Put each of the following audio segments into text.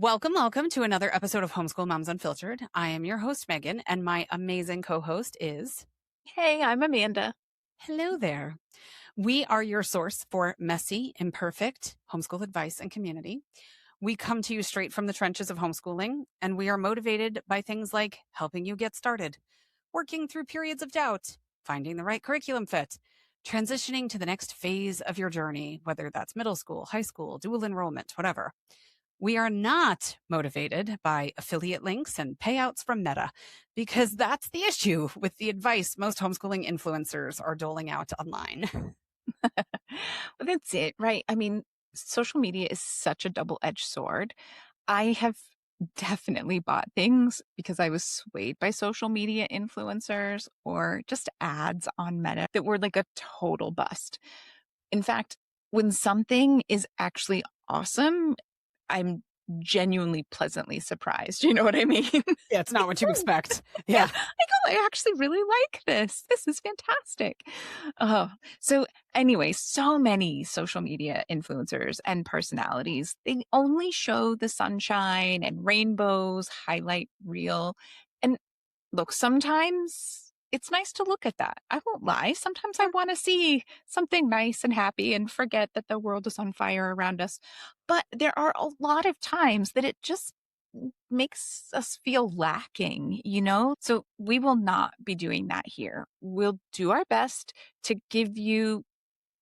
Welcome to another episode of Homeschool Moms Unfiltered. I am your host, Megan, and my amazing co-host is... Hey, I'm Amanda. Hello there. We are your source for messy, imperfect homeschool advice and community. We come to you straight from the trenches of homeschooling, and we are motivated by things like helping you get started, working through periods of doubt, finding the right curriculum fit, transitioning to the next phase of your journey, whether that's middle school, high school, dual enrollment, whatever. We are not motivated by affiliate links and payouts from Meta, because that's the issue with the advice most homeschooling influencers are doling out online. Well, that's it, right? I mean, social media is such a double-edged sword. I have definitely bought things because I was swayed by social media influencers or just ads on Meta that were like a total bust. In fact, when something is actually awesome, I'm genuinely pleasantly surprised. You know what I mean? Yeah, it's not what you expect. Yeah. I actually really like this. This is fantastic. So anyway, so many social media influencers and personalities, they only show the sunshine and rainbows, highlight reel. And look, sometimes it's nice to look at that. I won't lie. Sometimes I want to see something nice and happy and forget that the world is on fire around us. But there are a lot of times that it just makes us feel lacking, you know? So we will not be doing that here. We'll do our best to give you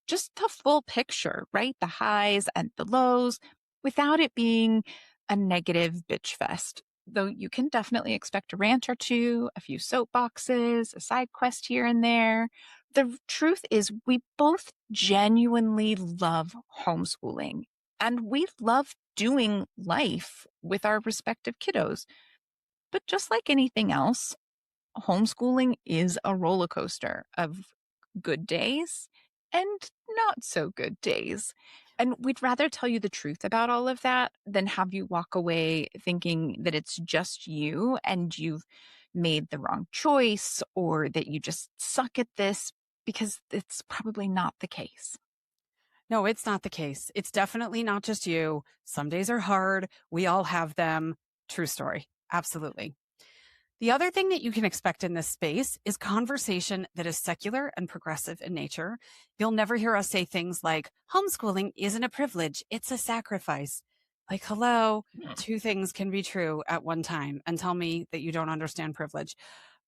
just the full picture, right? The highs and the lows without it being a negative bitch fest. Though you can definitely expect a rant or two, a few soapboxes, a side quest here and there. The truth is we both genuinely love homeschooling and we love doing life with our respective kiddos. But just like anything else, homeschooling is a roller coaster of good days and not so good days. And we'd rather tell you the truth about all of that than have you walk away thinking that it's just you and you've made the wrong choice or that you just suck at this, because it's probably not the case. No, it's not the case. It's definitely not just you. Some days are hard. We all have them. True story. Absolutely. The other thing that you can expect in this space is conversation that is secular and progressive in nature. You'll never hear us say things like, homeschooling isn't a privilege, it's a sacrifice. Like, hello, two things can be true at one time, and tell me that you don't understand privilege.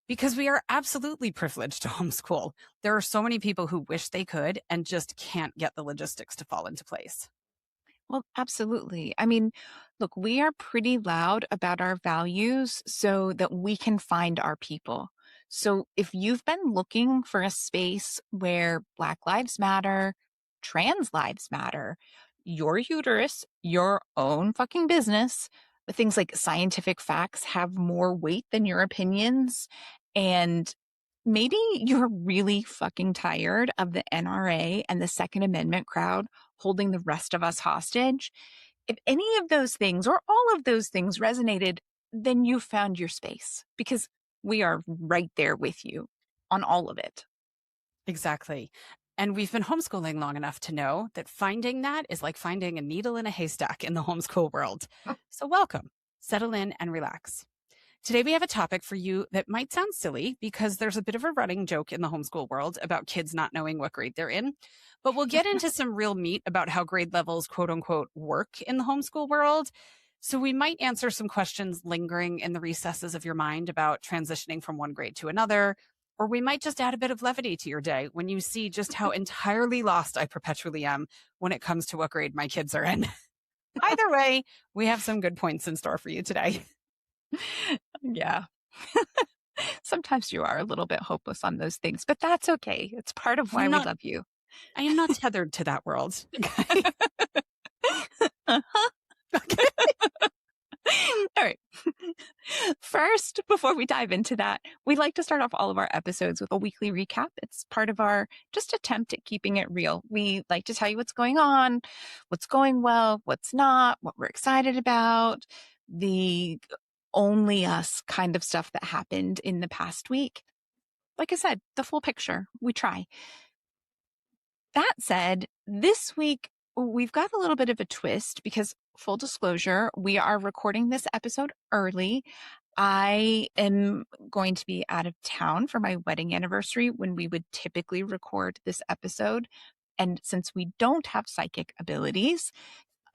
Because we are absolutely privileged to homeschool. There are so many people who wish they could and just can't get the logistics to fall into place. Well, absolutely. I mean, look, we are pretty loud about our values so that we can find our people. So if you've been looking for a space where Black Lives Matter, trans lives matter, your uterus, your own fucking business, things like scientific facts have more weight than your opinions, and maybe you're really fucking tired of the NRA and the Second Amendment crowd holding the rest of us hostage. If any of those things or all of those things resonated, then you found your space, because we are right there with you on all of it. Exactly. And we've been homeschooling long enough to know that finding that is like finding a needle in a haystack in the homeschool world. So welcome, settle in and relax. Today we have a topic for you that might sound silly because there's a bit of a running joke in the homeschool world about kids not knowing what grade they're in. But we'll get into some real meat about how grade levels, quote unquote, work in the homeschool world. So we might answer some questions lingering in the recesses of your mind about transitioning from one grade to another. Or we might just add a bit of levity to your day when you see just how entirely lost I perpetually am when it comes to what grade my kids are in. Either way, we have some good points in store for you today. Yeah. Sometimes you are a little bit hopeless on those things, but that's okay. It's part of why we love you. I am not tethered to that world. Okay. Uh-huh. Okay. All right. First, before we dive into that, we like to start off all of our episodes with a weekly recap. It's part of our just attempt at keeping it real. We like to tell you what's going on, what's going well, what's not, what we're excited about, the only us kind of stuff that happened in the past week. Like I said, the full picture. We try. That said, this week, we've got a little bit of a twist because full disclosure, we are recording this episode early. I am going to be out of town for my wedding anniversary when we would typically record this episode. And since we don't have psychic abilities,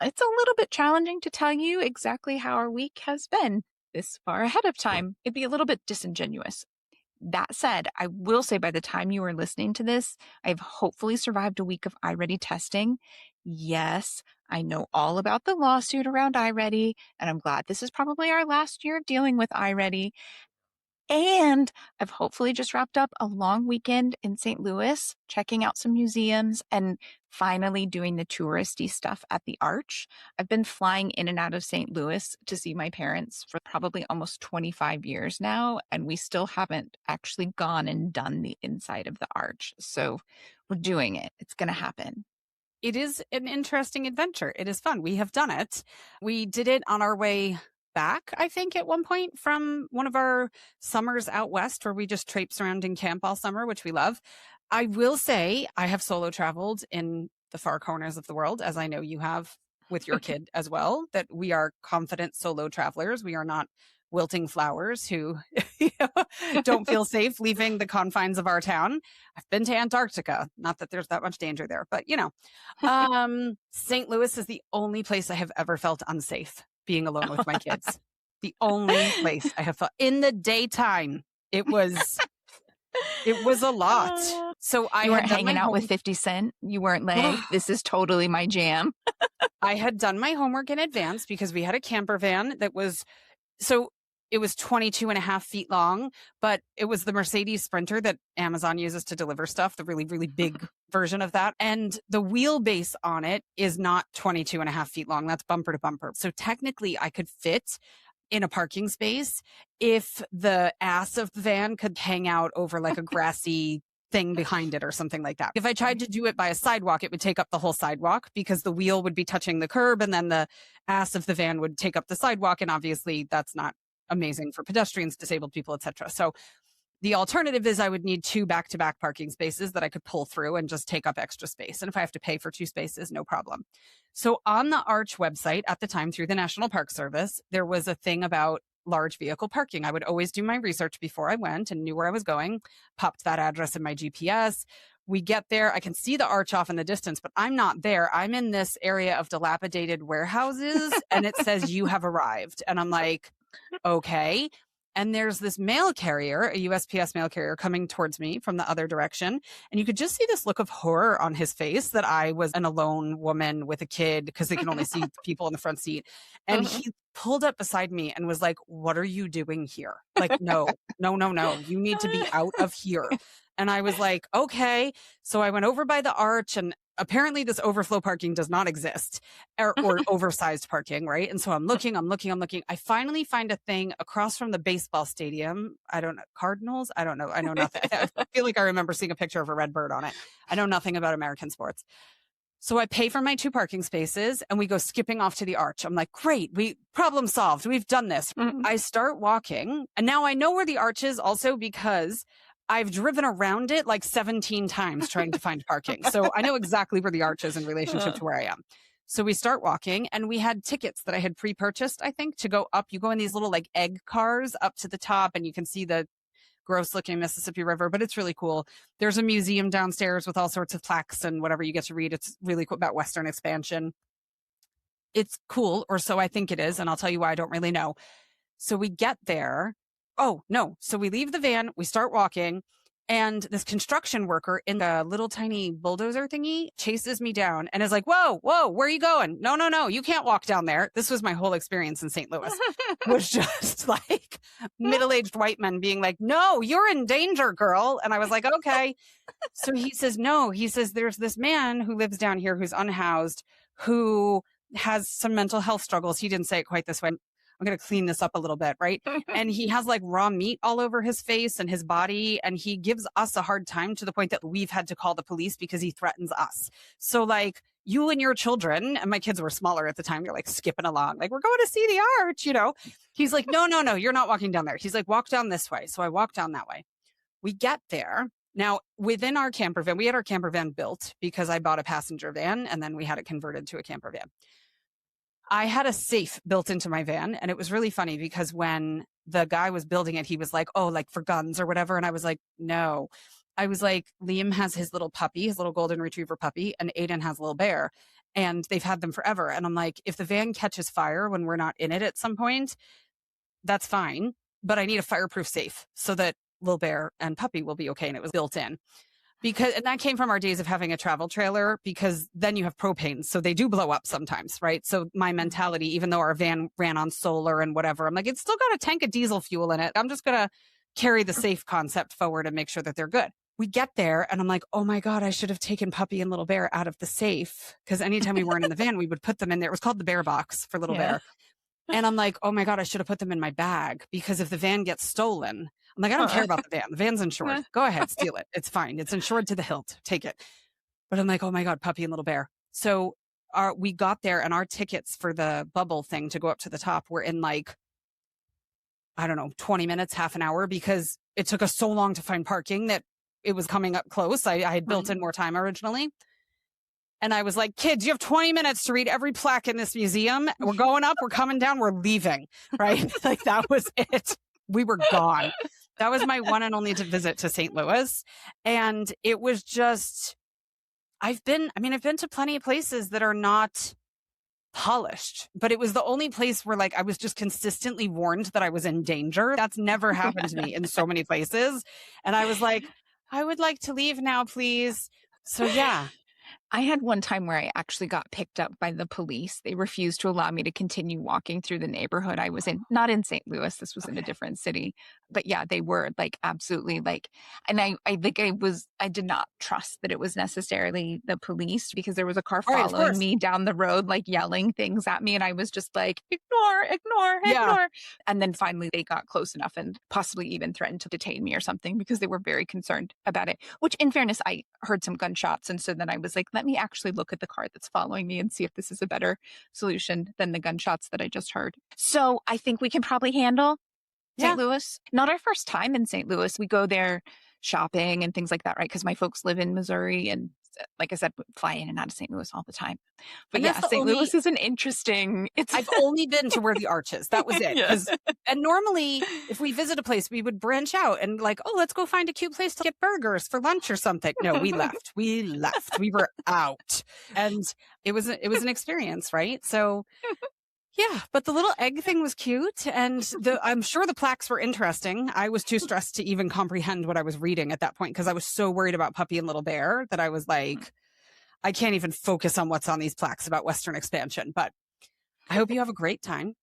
it's a little bit challenging to tell you exactly how our week has been this far ahead of time. It'd be a little bit disingenuous. That said, I will say by the time you are listening to this, I've hopefully survived a week of iReady testing. Yes, I know all about the lawsuit around iReady, and I'm glad this is probably our last year of dealing with iReady. And I've hopefully just wrapped up a long weekend in St. Louis, checking out some museums and finally doing the touristy stuff at the Arch. I've been flying in and out of St. Louis to see my parents for probably almost 25 years now, and we still haven't actually gone and done the inside of the Arch. So we're doing it. It's going to happen. It is an interesting adventure. It is fun. We have done it. We did it on our way back, I think, at one point from one of our summers out west where we just traipse around in camp all summer, which we love. I will say I have solo traveled in the far corners of the world, as I know you have with your kid as well, that we are confident solo travelers. We are not wilting flowers who don't feel safe leaving the confines of our town. I've been to Antarctica. Not that there's that much danger there, but St. Louis is the only place I have ever felt unsafe being alone with my kids. The only place I have felt in the daytime. It was a lot. So you weren't hanging out with 50 Cent. You weren't like, this is totally my jam. I had done my homework in advance because we had a camper van that was, it was 22 and a half feet long, but it was the Mercedes Sprinter that Amazon uses to deliver stuff, the really, really big version of that. And the wheelbase on it is not 22 and a half feet long. That's bumper to bumper. So technically I could fit in a parking space if the ass of the van could hang out over like a grassy thing behind it or something like that. If I tried to do it by a sidewalk, it would take up the whole sidewalk because the wheel would be touching the curb and then the ass of the van would take up the sidewalk. And obviously that's not amazing for pedestrians, disabled people, etc. So the alternative is I would need 2 back-to-back parking spaces that I could pull through and just take up extra space. And if I have to pay for 2 spaces, no problem. So on the Arch website at the time through the National Park Service, there was a thing about large vehicle parking. I would always do my research before I went and knew where I was going, popped that address in my GPS. We get there. I can see the Arch off in the distance, but I'm not there. I'm in this area of dilapidated warehouses and it says you have arrived. And I'm like, okay. And there's this mail carrier, a USPS mail carrier coming towards me from the other direction. And you could just see this look of horror on his face that I was an alone woman with a kid because they can only see people in the front seat. And he pulled up beside me and was like, what are you doing here? Like, no. You need to be out of here. And I was like, okay. So I went over by the Arch and apparently this overflow parking does not exist or oversized parking, right? And so I'm looking. I finally find a thing across from the baseball stadium. I don't know. Cardinals? I don't know. I know nothing. I feel like I remember seeing a picture of a red bird on it. I know nothing about American sports. So I pay for my 2 parking spaces and we go skipping off to the Arch. I'm like, great, problem solved. We've done this. I start walking and now I know where the Arch is also because I've driven around it like 17 times trying to find parking. So I know exactly where the Arch is in relationship to where I am. So we start walking and we had tickets that I had pre-purchased, I think, to go up. You go in these little like egg cars up to the top and you can see the gross looking Mississippi River, but it's really cool. There's a museum downstairs with all sorts of plaques and whatever you get to read. It's really cool about Western expansion. It's cool, or so I think it is. And I'll tell you why I don't really know. So we get there. Oh, no. So we leave the van, we start walking, and this construction worker in the little tiny bulldozer thingy chases me down and is like, whoa, where are you going? No, you can't walk down there. This was my whole experience in St. Louis, was just like middle-aged white men being like, no, you're in danger, girl. And I was like, okay. So he says, no, there's this man who lives down here who's unhoused, who has some mental health struggles. He didn't say it quite this way. I'm going to clean this up a little bit, right? And he has like raw meat all over his face and his body. And he gives us a hard time to the point that we've had to call the police because he threatens us. So like you and your children, and my kids were smaller at the time, they're like skipping along. Like, we're going to see the Arch, He's like, no, you're not walking down there. He's like, walk down this way. So I walk down that way. We get there. Now, within our camper van, we had our camper van built because I bought a passenger van and then we had it converted to a camper van. I had a safe built into my van, and it was really funny because when the guy was building it, he was like, oh, like for guns or whatever. And I was like, no. I was like, Liam has his little puppy, his little golden retriever puppy, and Aiden has a little bear, and they've had them forever. And I'm like, if the van catches fire when we're not in it at some point, that's fine. But I need a fireproof safe so that little bear and puppy will be okay. And it was built in. And that came from our days of having a travel trailer, because then you have propane. So they do blow up sometimes, right? So my mentality, even though our van ran on solar and whatever, I'm like, it's still got a tank of diesel fuel in it. I'm just going to carry the safe concept forward and make sure that they're good. We get there and I'm like, oh my God, I should have taken Puppy and Little Bear out of the safe. Because anytime we weren't in the van, we would put them in there. It was called the bear box for Little Bear. And I'm like, oh my God, I should have put them in my bag, because if the van gets stolen, I'm like, I don't care about the van. The van's insured. Go ahead, steal it. It's fine. It's insured to the hilt. Take it. But I'm like, oh my God, Puppy and Little Bear. So we got there, and our tickets for the bubble thing to go up to the top were in like, I don't know, 20 minutes, half an hour, because it took us so long to find parking that it was coming up close. I had built in more time originally. And I was like, kids, you have 20 minutes to read every plaque in this museum. We're going up, we're coming down, we're leaving, right? Like that was it. We were gone. That was my one and only visit to St. Louis. And it was just, I've been to plenty of places that are not polished, but it was the only place where like I was just consistently warned that I was in danger. That's never happened to me in so many places. And I was like, I would like to leave now, please. So yeah. I had one time where I actually got picked up by the police. They refused to allow me to continue walking through the neighborhood I was in. Not in St. Louis. This was in a different city. But yeah, they were like absolutely like, and I did not trust that it was necessarily the police, because there was a car following me down the road, like yelling things at me. And I was just like, ignore. And then finally they got close enough and possibly even threatened to detain me or something, because they were very concerned about it, which in fairness, I heard some gunshots. And so then I was like, let me actually look at the car that's following me and see if this is a better solution than the gunshots that I just heard. So I think we can probably handle St. Louis. Not our first time in St. Louis. We go there shopping and things like that, right? Because my folks live in Missouri, and like I said, fly in and out of St. Louis all the time. But yeah, St. Louis is an interesting. I've only been to where the arch is. That was it. And normally, if we visit a place, we would branch out and like, oh, let's go find a cute place to get burgers for lunch or something. No, we left. We were out, and it was an experience, right? So. Yeah, but the little egg thing was cute, and I'm sure the plaques were interesting. I was too stressed to even comprehend what I was reading at that point, because I was so worried about Puppy and Little Bear that I was like, I can't even focus on what's on these plaques about Western expansion. But I hope you have a great time.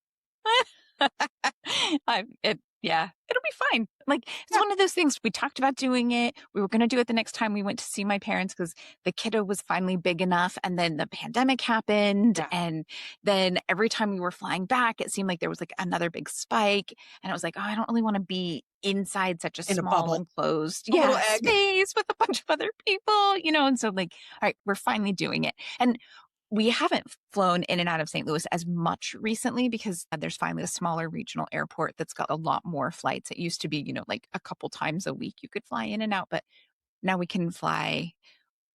It'll be fine. Like, it's one of those things. We talked about doing it. We were going to do it the next time we went to see my parents, because the kiddo was finally big enough. And then the pandemic happened. Yeah. And then every time we were flying back, it seemed like there was like another big spike. And I was like, oh, I don't really want to be inside such a small enclosed space with a bunch of other people, And so like, all right, we're finally doing it. And we haven't flown in and out of St. Louis as much recently, because there's finally a smaller regional airport that's got a lot more flights. It used to be, like a couple times a week you could fly in and out, but now we can fly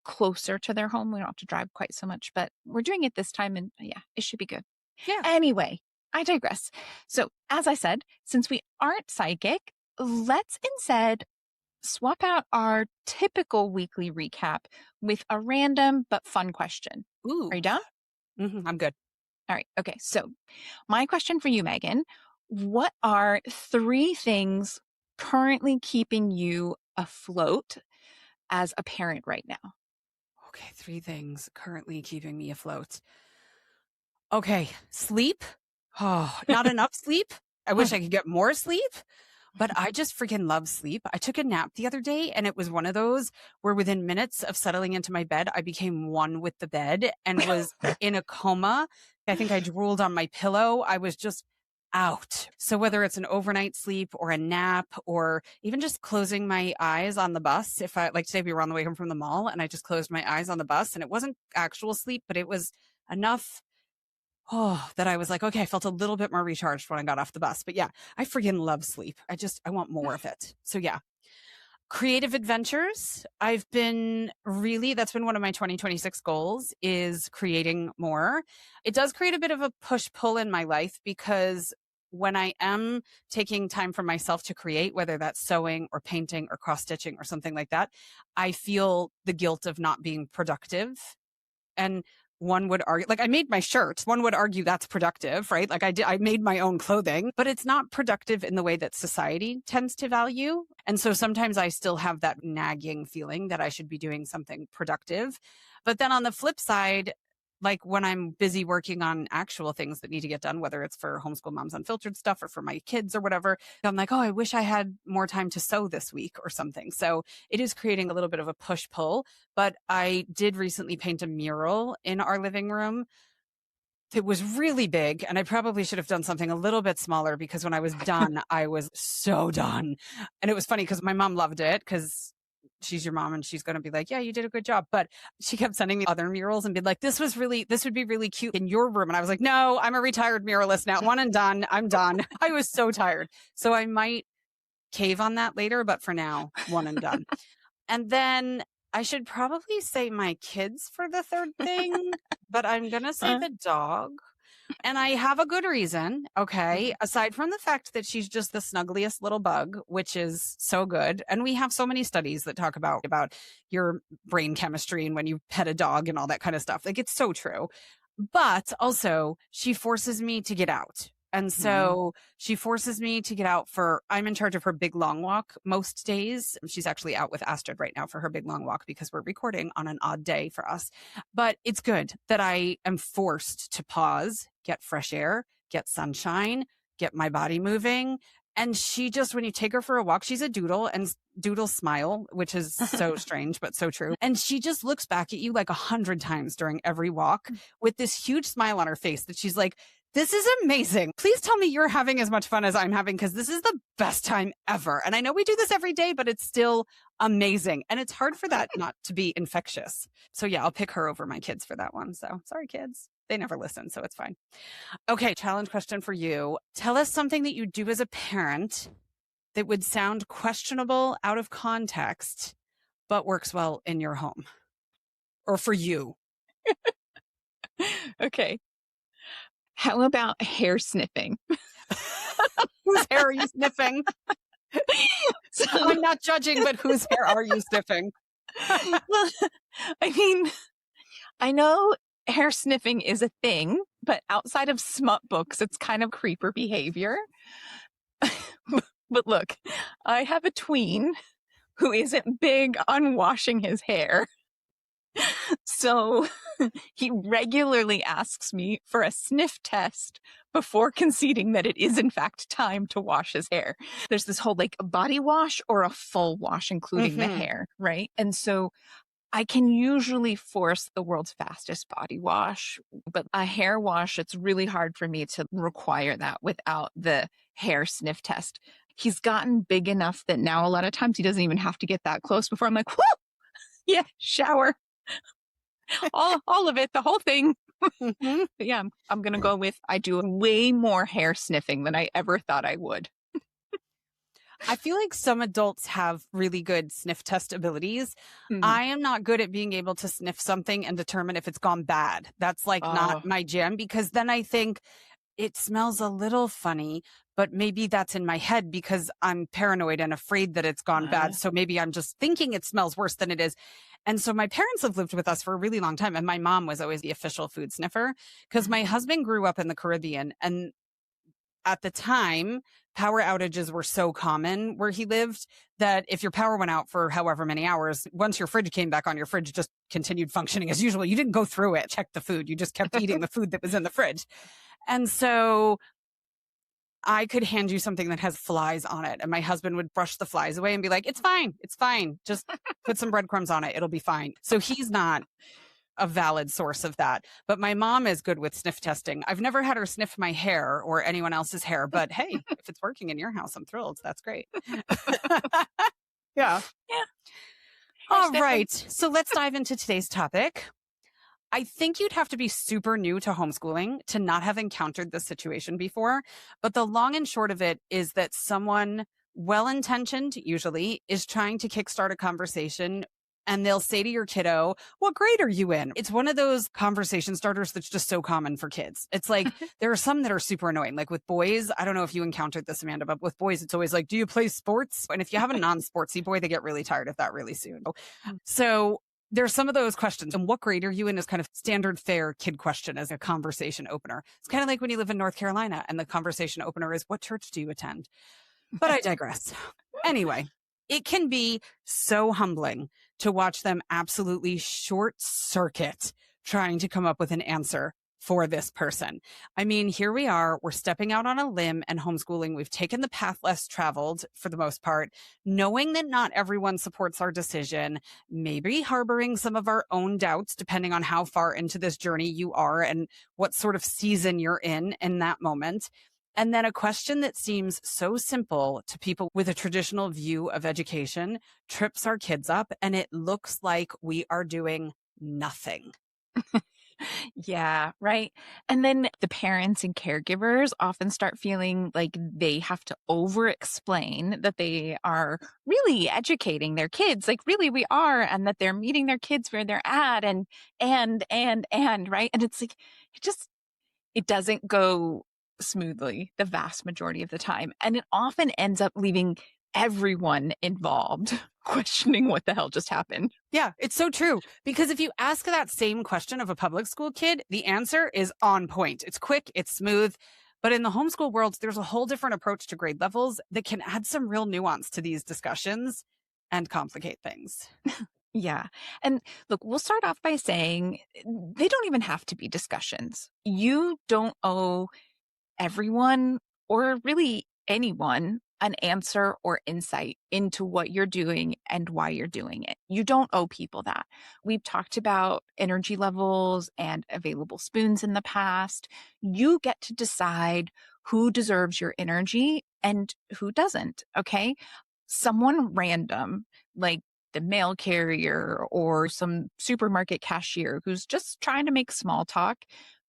closer to their home. We don't have to drive quite so much, but we're doing it this time, and yeah, it should be good. Yeah. Anyway, I digress. So as I said, since we aren't psychic, let's instead swap out our typical weekly recap with a random but fun question. Ooh. Are you down? Mm-hmm, I'm good. All right. Okay. So my question for you, Megan, what are 3 things currently keeping you afloat as a parent right now? Okay. 3 things currently keeping me afloat. Okay. Sleep. Oh, not enough sleep. I wish I could get more sleep. But I just freaking love sleep. I took a nap the other day, and it was one of those where within minutes of settling into my bed, I became one with the bed and was in a coma. I think I drooled on my pillow. I was just out. So whether it's an overnight sleep or a nap, or even just closing my eyes on the bus, if I like today, we were on the way home from the mall and I just closed my eyes on the bus, and it wasn't actual sleep, but it was enough that I was like, okay, I felt a little bit more recharged when I got off the bus. But yeah, I freaking love sleep. I want more of it. So yeah. Creative adventures. That's been one of my 2026 goals, is creating more. It does create a bit of a push-pull in my life, because when I am taking time for myself to create, whether that's sewing or painting or cross-stitching or something like that, I feel the guilt of not being productive. And one would argue, like, I made my shirt. One would argue that's productive, right? Like, I made my own clothing, but it's not productive in the way that society tends to value. And so sometimes I still have that nagging feeling that I should be doing something productive. But then on the flip side, like when I'm busy working on actual things that need to get done, whether it's for Homeschool Moms Unfiltered stuff or for my kids or whatever, I'm like, oh, I wish I had more time to sew this week or something. So it is creating a little bit of a push pull. But I did recently paint a mural in our living room. It was really big, and I probably should have done something a little bit smaller, because when I was done, I was so done. And it was funny because my mom loved it, because she's your mom and she's going to be like, yeah, you did a good job. But she kept sending me other murals and be like, this would be really cute in your room. And I was like, no, I'm a retired muralist now. One and done. I'm done. I was so tired. So I might cave on that later, but for now, one and done. And then I should probably say my kids for the third thing, but I'm going to say the dog. And I have a good reason, okay? Aside from the fact that she's just the snuggliest little bug, which is so good. And we have so many studies that talk about your brain chemistry and when you pet a dog and all that kind of stuff. Like, it's so true. But also, she forces me to get out. And so she forces me to get out I'm in charge of her big long walk most days. She's actually out with Astrid right now for her big long walk, because we're recording on an odd day for us. But it's good that I am forced to pause, get fresh air, get sunshine, get my body moving. And she just, when you take her for a walk, she's a doodle, and doodle smile, which is so strange, but so true. And she just looks back at you like 100 times during every walk with this huge smile on her face that she's like, this is amazing. Please tell me you're having as much fun as I'm having, because this is the best time ever. And I know we do this every day, but it's still amazing. And it's hard for that not to be infectious. So yeah, I'll pick her over my kids for that one. So sorry, kids. They never listen, so it's fine. Okay, challenge question for you. Tell us something that you do as a parent that would sound questionable out of context, but works well in your home or for you. Okay. How about hair sniffing? Whose hair are you sniffing? So, I'm not judging, but whose hair are you sniffing? Well, I mean, I know hair sniffing is a thing, but outside of smut books, it's kind of creeper behavior. But look, I have a tween who isn't big on washing his hair. So he regularly asks me for a sniff test before conceding that it is in fact time to wash his hair. There's this whole like a body wash or a full wash, including the hair, right? And so I can usually force the world's fastest body wash, but a hair wash, it's really hard for me to require that without the hair sniff test. He's gotten big enough that now a lot of times he doesn't even have to get that close before I'm like, whoo, yeah, shower. all of it, the whole thing. But yeah, I'm going to go with I do way more hair sniffing than I ever thought I would. I feel like some adults have really good sniff test abilities. I am not good at being able to sniff something and determine if it's gone bad. That's like not my jam, because then I think it smells a little funny, but maybe that's in my head because I'm paranoid and afraid that it's gone bad. So maybe I'm just thinking it smells worse than it is. And so my parents have lived with us for a really long time. And my mom was always the official food sniffer, because my husband grew up in the Caribbean. And at the time, power outages were so common where he lived that if your power went out for however many hours, once your fridge came back on, your fridge just continued functioning as usual. You didn't go through it, check the food. You just kept eating the food that was in the fridge. And so I could hand you something that has flies on it, and my husband would brush the flies away and be like, it's fine. It's fine. Just put some breadcrumbs on it. It'll be fine. So he's not a valid source of that. But my mom is good with sniff testing. I've never had her sniff my hair or anyone else's hair, but hey, if it's working in your house, I'm thrilled. That's great. Yeah. All right. So let's dive into today's topic. I think you'd have to be super new to homeschooling to not have encountered this situation before. But the long and short of it is that someone well-intentioned usually, is trying to kickstart a conversation. And they'll say to your kiddo, what grade are you in? It's one of those conversation starters that's just so common for kids. It's like, there are some that are super annoying. Like with boys, I don't know if you encountered this, Amanda, but with boys, it's always like, do you play sports? And if you have a non-sportsy boy, they get really tired of that really soon. So there's some of those questions. And what grade are you in is kind of standard fare kid question as a conversation opener. It's kind of like when you live in North Carolina and the conversation opener is, what church do you attend? But I digress. Anyway, it can be so humbling to watch them absolutely short circuit trying to come up with an answer for this person. I mean, here we are, we're stepping out on a limb and homeschooling. We've taken the path less traveled for the most part, knowing that not everyone supports our decision, maybe harboring some of our own doubts, depending on how far into this journey you are and what sort of season you're in that moment. And then a question that seems so simple to people with a traditional view of education trips our kids up, and it looks like we are doing nothing. Yeah, right. And then the parents and caregivers often start feeling like they have to over explain that they are really educating their kids. Like, really, we are, and that they're meeting their kids where they're at, and, right. And it's like, it doesn't go smoothly the vast majority of the time. And it often ends up leaving everyone involved questioning what the hell just happened. Yeah, it's so true. Because if you ask that same question of a public school kid, the answer is on point. It's quick, it's smooth. But in the homeschool world, there's a whole different approach to grade levels that can add some real nuance to these discussions and complicate things. Yeah. And look, we'll start off by saying they don't even have to be discussions. You don't owe everyone, or really anyone, an answer or insight into what you're doing and why you're doing it. You don't owe people that. We've talked about energy levels and available spoons in the past. You get to decide who deserves your energy and who doesn't, okay? Someone random, like the mail carrier or some supermarket cashier who's just trying to make small talk,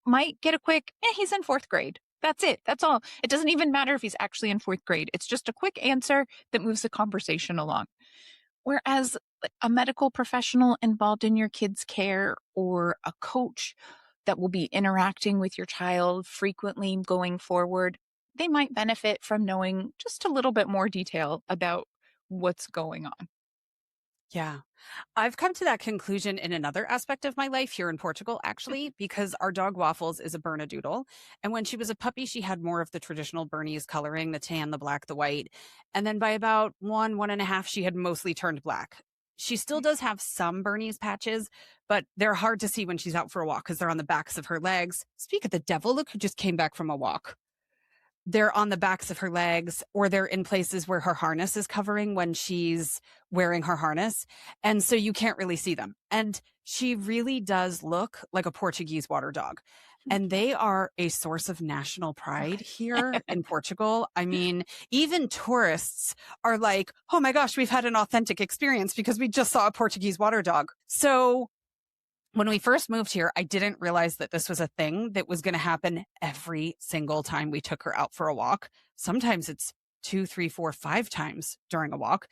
might get a quick, he's in fourth grade. That's it. That's all. It doesn't even matter if he's actually in fourth grade. It's just a quick answer that moves the conversation along. Whereas a medical professional involved in your kid's care, or a coach that will be interacting with your child frequently going forward, they might benefit from knowing just a little bit more detail about what's going on. Yeah. I've come to that conclusion in another aspect of my life here in Portugal, actually, because our dog Waffles is a Bernedoodle. And when she was a puppy, she had more of the traditional Bernese coloring, the tan, the black, the white. And then by about 1.5, she had mostly turned black. She still does have some Bernese patches, but they're hard to see when she's out for a walk because they're on the backs of her legs. Speak of the devil, look who just came back from a walk. They're on the backs of her legs, or they're in places where her harness is covering when she's wearing her harness. And so you can't really see them. And she really does look like a Portuguese water dog. And they are a source of national pride here in Portugal. I mean, even tourists are like, oh my gosh, we've had an authentic experience because we just saw a Portuguese water dog. So when we first moved here, I didn't realize that this was a thing that was going to happen every single time we took her out for a walk. Sometimes it's 2, 3, 4, 5 times during a walk.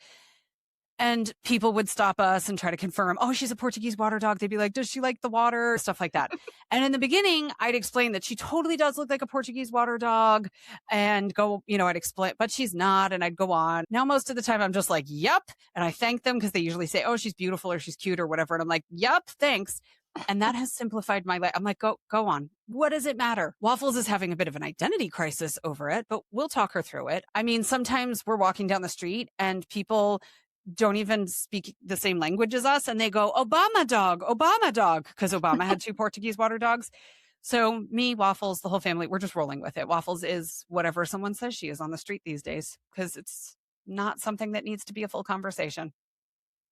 And people would stop us and try to confirm, oh, she's a Portuguese water dog. They'd be like, does she like the water? Stuff like that. And in the beginning, I'd explain that she totally does look like a Portuguese water dog and go, I'd explain, but she's not. And I'd go on. Now, most of the time I'm just like, yep. And I thank them because they usually say, oh, she's beautiful or she's cute or whatever. And I'm like, yep, thanks. And that has simplified my life. I'm like, go on. What does it matter? Waffles is having a bit of an identity crisis over it, but we'll talk her through it. I mean, sometimes we're walking down the street and people don't even speak the same language as us. And they go, Obama dog, because Obama had 2 Portuguese water dogs. So me, Waffles, the whole family, we're just rolling with it. Waffles is whatever someone says she is on the street these days, because it's not something that needs to be a full conversation.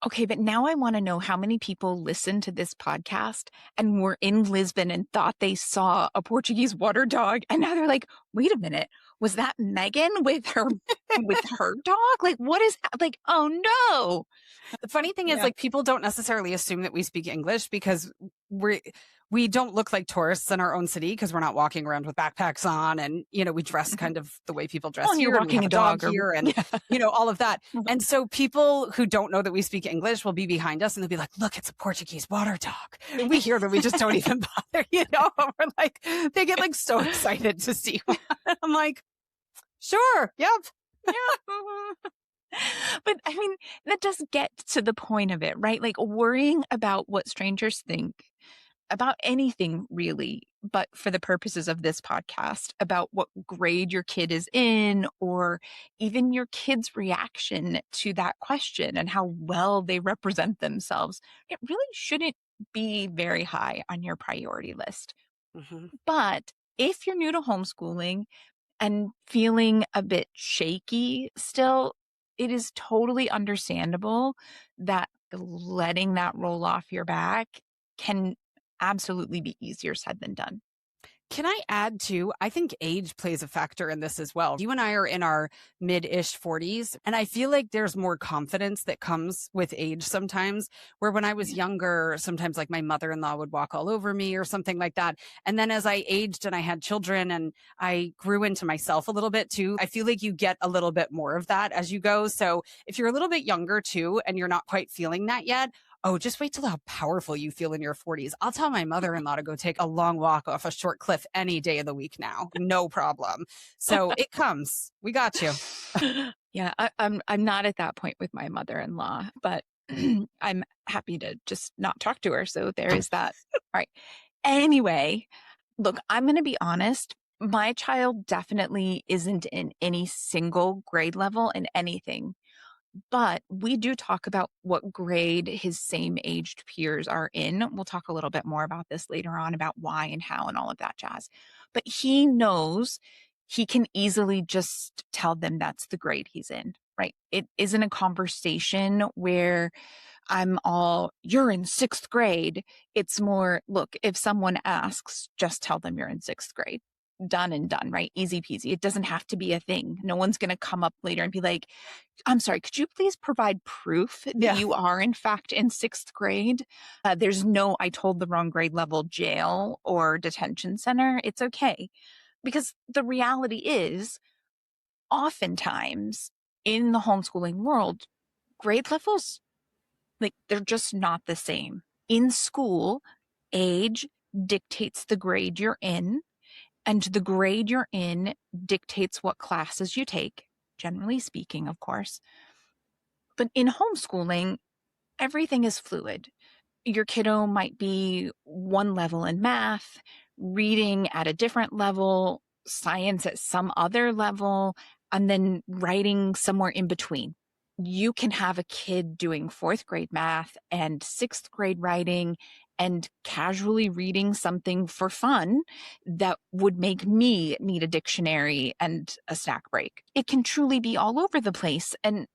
Okay, but now I want to know how many people listened to this podcast and were in Lisbon and thought they saw a Portuguese water dog. And now they're like, wait a minute, was that Megan with her dog? Like, what is like, oh no. The funny thing is, like, people don't necessarily assume that we speak English because we We don't look like tourists in our own city because we're not walking around with backpacks on, and, we dress kind of the way people dress Well, you're here, and we walking have a a dog dog or here, and, yeah. all of that. And so people who don't know that we speak English will be behind us and they'll be like, look, it's a Portuguese water dog. And we hear them, we just don't even bother, We're like, they get like so excited to see one. I'm like, sure, yep. Yeah. But I mean, that does get to the point of it, right? Like worrying about what strangers think about anything really, but for the purposes of this podcast, about what grade your kid is in, or even your kid's reaction to that question and how well they represent themselves. It really shouldn't be very high on your priority list. Mm-hmm. But if you're new to homeschooling and feeling a bit shaky still, it is totally understandable that letting that roll off your back can absolutely be easier said than done. Can I add too? I think age plays a factor in this as well. You and I are in our mid-ish 40s, and I feel like there's more confidence that comes with age sometimes, where when I was younger, sometimes like my mother-in-law would walk all over me or something like that. And then as I aged and I had children and I grew into myself a little bit too, I feel like you get a little bit more of that as you go. So if you're a little bit younger too, and you're not quite feeling that yet, oh, just wait till how powerful you feel in your 40s. I'll tell my mother-in-law to go take a long walk off a short cliff any day of the week now. No problem. So it comes. We got you. Yeah, I'm not at that point with my mother-in-law, but I'm happy to just not talk to her. So there is that. All right. Anyway, look, I'm going to be honest. My child definitely isn't in any single grade level in anything. But we do talk about what grade his same aged peers are in. We'll talk a little bit more about this later on, about why and how and all of that jazz. But he knows he can easily just tell them that's the grade he's in, right? It isn't a conversation where I'm all, you're in sixth grade. It's more, look, if someone asks, just tell them you're in sixth grade. Done and done, right? Easy peasy. It doesn't have to be a thing. No one's going to come up later and be like, I'm sorry, could you please provide proof that you are in fact in sixth grade? There's no, I told the wrong grade level jail or detention center. It's okay. Because the reality is, oftentimes in the homeschooling world, grade levels, like they're just not the same. In school, age dictates the grade you're in. And the grade you're in dictates what classes you take, generally speaking, of course. But in homeschooling, everything is fluid. Your kiddo might be one level in math, reading at a different level, science at some other level, and then writing somewhere in between. You can have a kid doing fourth grade math and sixth grade writing and casually reading something for fun that would make me need a dictionary and a snack break. It can truly be all over the place, and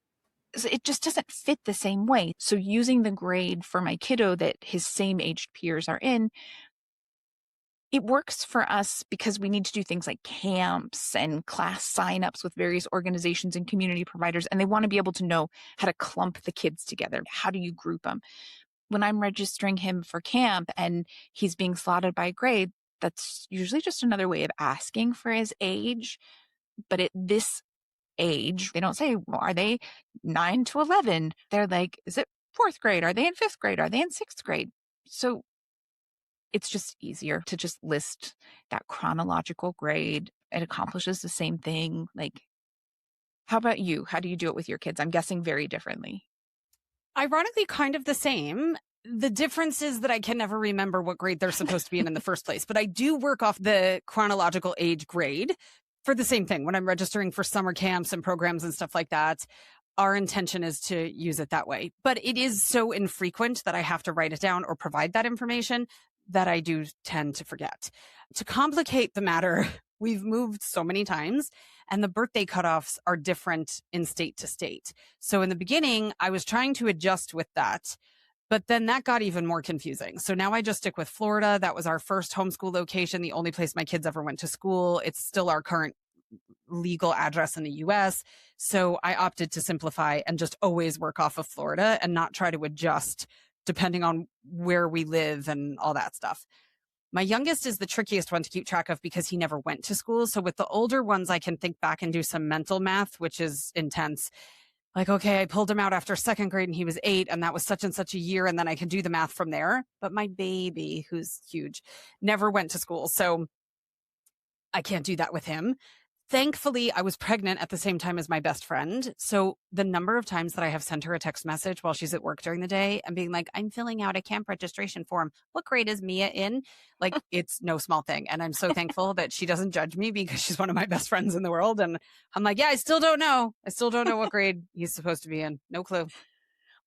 it just doesn't fit the same way. So using the grade for my kiddo that his same aged peers are in, it works for us because we need to do things like camps and class signups with various organizations and community providers, and they want to be able to know how to clump the kids together. How do you group them? When I'm registering him for camp and he's being slotted by grade, that's usually just another way of asking for his age. But at this age, they don't say, well, are they 9 to 11? They're like, is it fourth grade? Are they in fifth grade? Are they in sixth grade? So it's just easier to just list that chronological grade. It accomplishes the same thing. Like, how about you? How do you do it with your kids? I'm guessing very differently. Ironically, kind of the same. The difference is that I can never remember what grade they're supposed to be in the first place. But I do work off the chronological age grade for the same thing. When I'm registering for summer camps and programs and stuff like that, our intention is to use it that way. But it is so infrequent that I have to write it down or provide that information that I do tend to forget. To complicate the matter, we've moved so many times and the birthday cutoffs are different in state to state. So in the beginning, I was trying to adjust with that, but then that got even more confusing. So now I just stick with Florida. That was our first homeschool location, the only place my kids ever went to school. It's still our current legal address in the US. So I opted to simplify and just always work off of Florida and not try to adjust depending on where we live and all that stuff. My youngest is the trickiest one to keep track of because he never went to school. So with the older ones, I can think back and do some mental math, which is intense. Like, okay, I pulled him out after second grade and he was 8, and that was such and such a year. And then I can do the math from there. But my baby, who's huge, never went to school. So I can't do that with him. Thankfully, I was pregnant at the same time as my best friend. So the number of times that I have sent her a text message while she's at work during the day and being like, I'm filling out a camp registration form. What grade is Mia in? Like, it's no small thing. And I'm so thankful that she doesn't judge me because she's one of my best friends in the world. And I'm like, yeah, I still don't know. I still don't know what grade he's supposed to be in. No clue.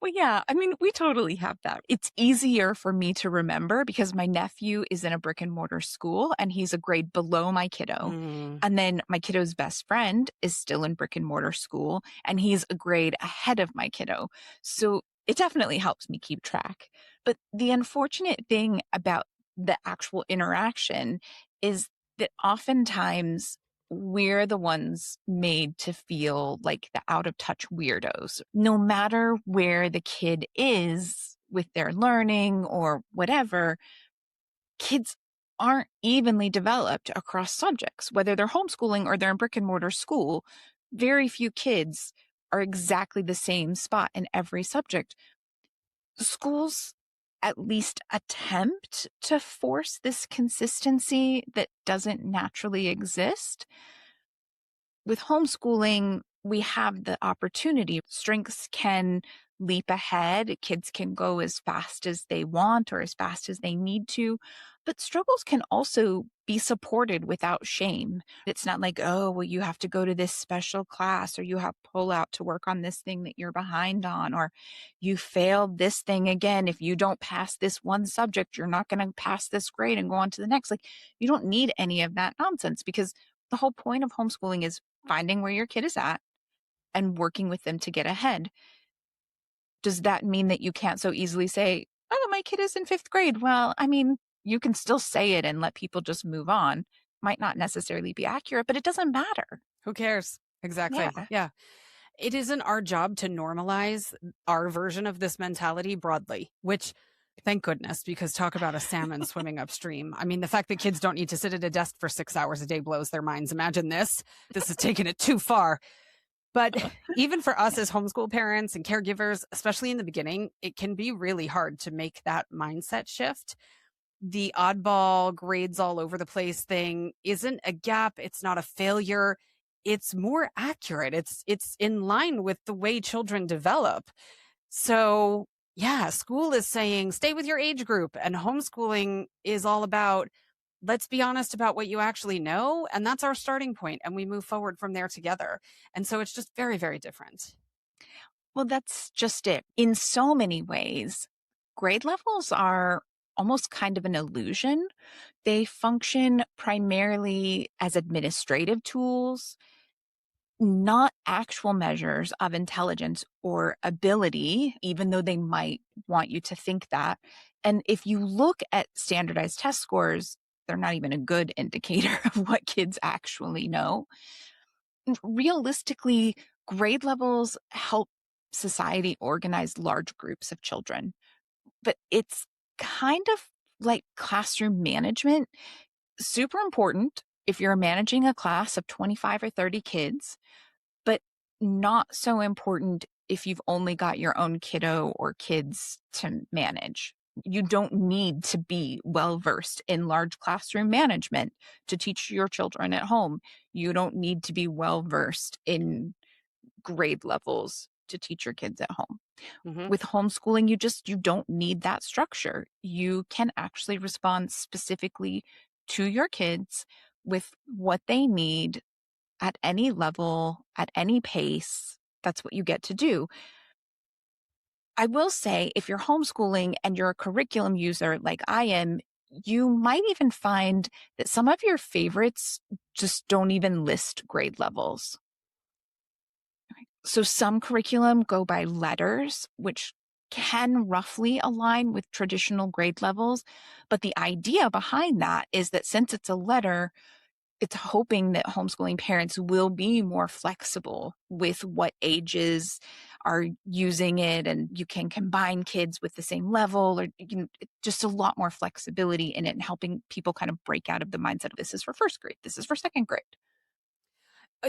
Well, yeah, I mean, we totally have that. It's easier for me to remember because my nephew is in a brick and mortar school and he's a grade below my kiddo. And then my kiddo's best friend is still in brick and mortar school and he's a grade ahead of my kiddo. So it definitely helps me keep track. But the unfortunate thing about the actual interaction is that oftentimes we're the ones made to feel like the out of touch weirdos. No matter where the kid is with their learning or whatever, kids aren't evenly developed across subjects, whether they're homeschooling or they're in brick and mortar school. Very few kids are exactly the same spot in every subject. Schools at least attempt to force this consistency that doesn't naturally exist. With homeschooling, we have the opportunity. Strengths can leap ahead. Kids can go as fast as they want or as fast as they need to. But struggles can also be supported without shame. It's not like, oh, well, you have to go to this special class or you have pull out to work on this thing that you're behind on, or you failed this thing again. If you don't pass this one subject, you're not going to pass this grade and go on to the next. Like, you don't need any of that nonsense because the whole point of homeschooling is finding where your kid is at and working with them to get ahead. Does that mean that you can't so easily say, oh, my kid is in 5th grade? Well, I mean, you can still say it and let people just move on. Might not necessarily be accurate, but it doesn't matter. Who cares? Exactly. Yeah. Yeah. It isn't our job to normalize our version of this mentality broadly, which thank goodness, because talk about a salmon swimming upstream. I mean, the fact that kids don't need to sit at a desk for 6 hours a day blows their minds. Imagine this. This is taking it too far. But even for us as homeschool parents and caregivers, especially in the beginning, it can be really hard to make that mindset shift. The oddball grades all over the place thing isn't a gap. It's not a failure. It's more accurate. It's in line with the way children develop. So yeah, school is saying stay with your age group, and homeschooling is all about let's be honest about what you actually know. And that's our starting point, and we move forward from there together. And so it's just very, very different. Well, that's just it. In so many ways, grade levels are almost kind of an illusion. They function primarily as administrative tools, not actual measures of intelligence or ability, even though they might want you to think that. And if you look at standardized test scores, they're not even a good indicator of what kids actually know. Realistically, grade levels help society organize large groups of children, but it's kind of like classroom management. Super important if you're managing a class of 25 or 30 kids, but not so important if you've only got your own kiddo or kids to manage. You don't need to be well versed in large classroom management to teach your children at home. You don't need to be well versed in grade levels to teach your kids at home. Mm-hmm. With homeschooling, you don't need that structure. You can actually respond specifically to your kids with what they need at any level, at any pace. That's what you get to do. I will say, if you're homeschooling and you're a curriculum user like I am, you might even find that some of your favorites just don't even list grade levels. So some curriculum go by letters, which can roughly align with traditional grade levels. But the idea behind that is that since it's a letter, it's hoping that homeschooling parents will be more flexible with what ages are using it, and you can combine kids with the same level, or just a lot more flexibility in it, and helping people kind of break out of the mindset of this is for first grade, this is for second grade.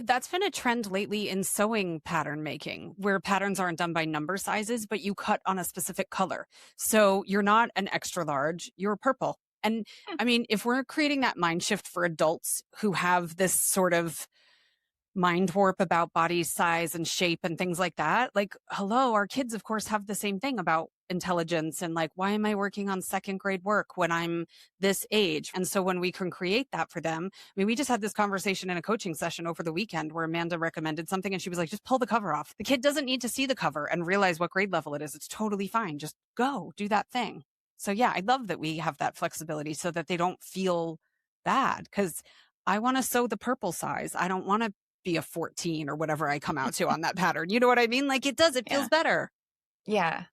That's been a trend lately in sewing pattern making, where patterns aren't done by number sizes, but you cut on a specific color. So you're not an extra large, you're purple. And Hmm. I mean, if we're creating that mind shift for adults who have this sort of mind warp about body size and shape and things like that, like, hello, our kids, of course, have the same thing about intelligence and like, why am I working on second grade work when I'm this age? And so when we can create that for them, I mean, we just had this conversation in a coaching session over the weekend where Amanda recommended something and she was like, just pull the cover off. The kid doesn't need to see the cover and realize what grade level it is. It's totally fine. Just go do that thing. So yeah, I love that we have that flexibility so that they don't feel bad, because I want to sew the purple size. I don't want to be a 14 or whatever I come out to on that pattern. You know what I mean? Like, it does, it Yeah. feels better. Yeah.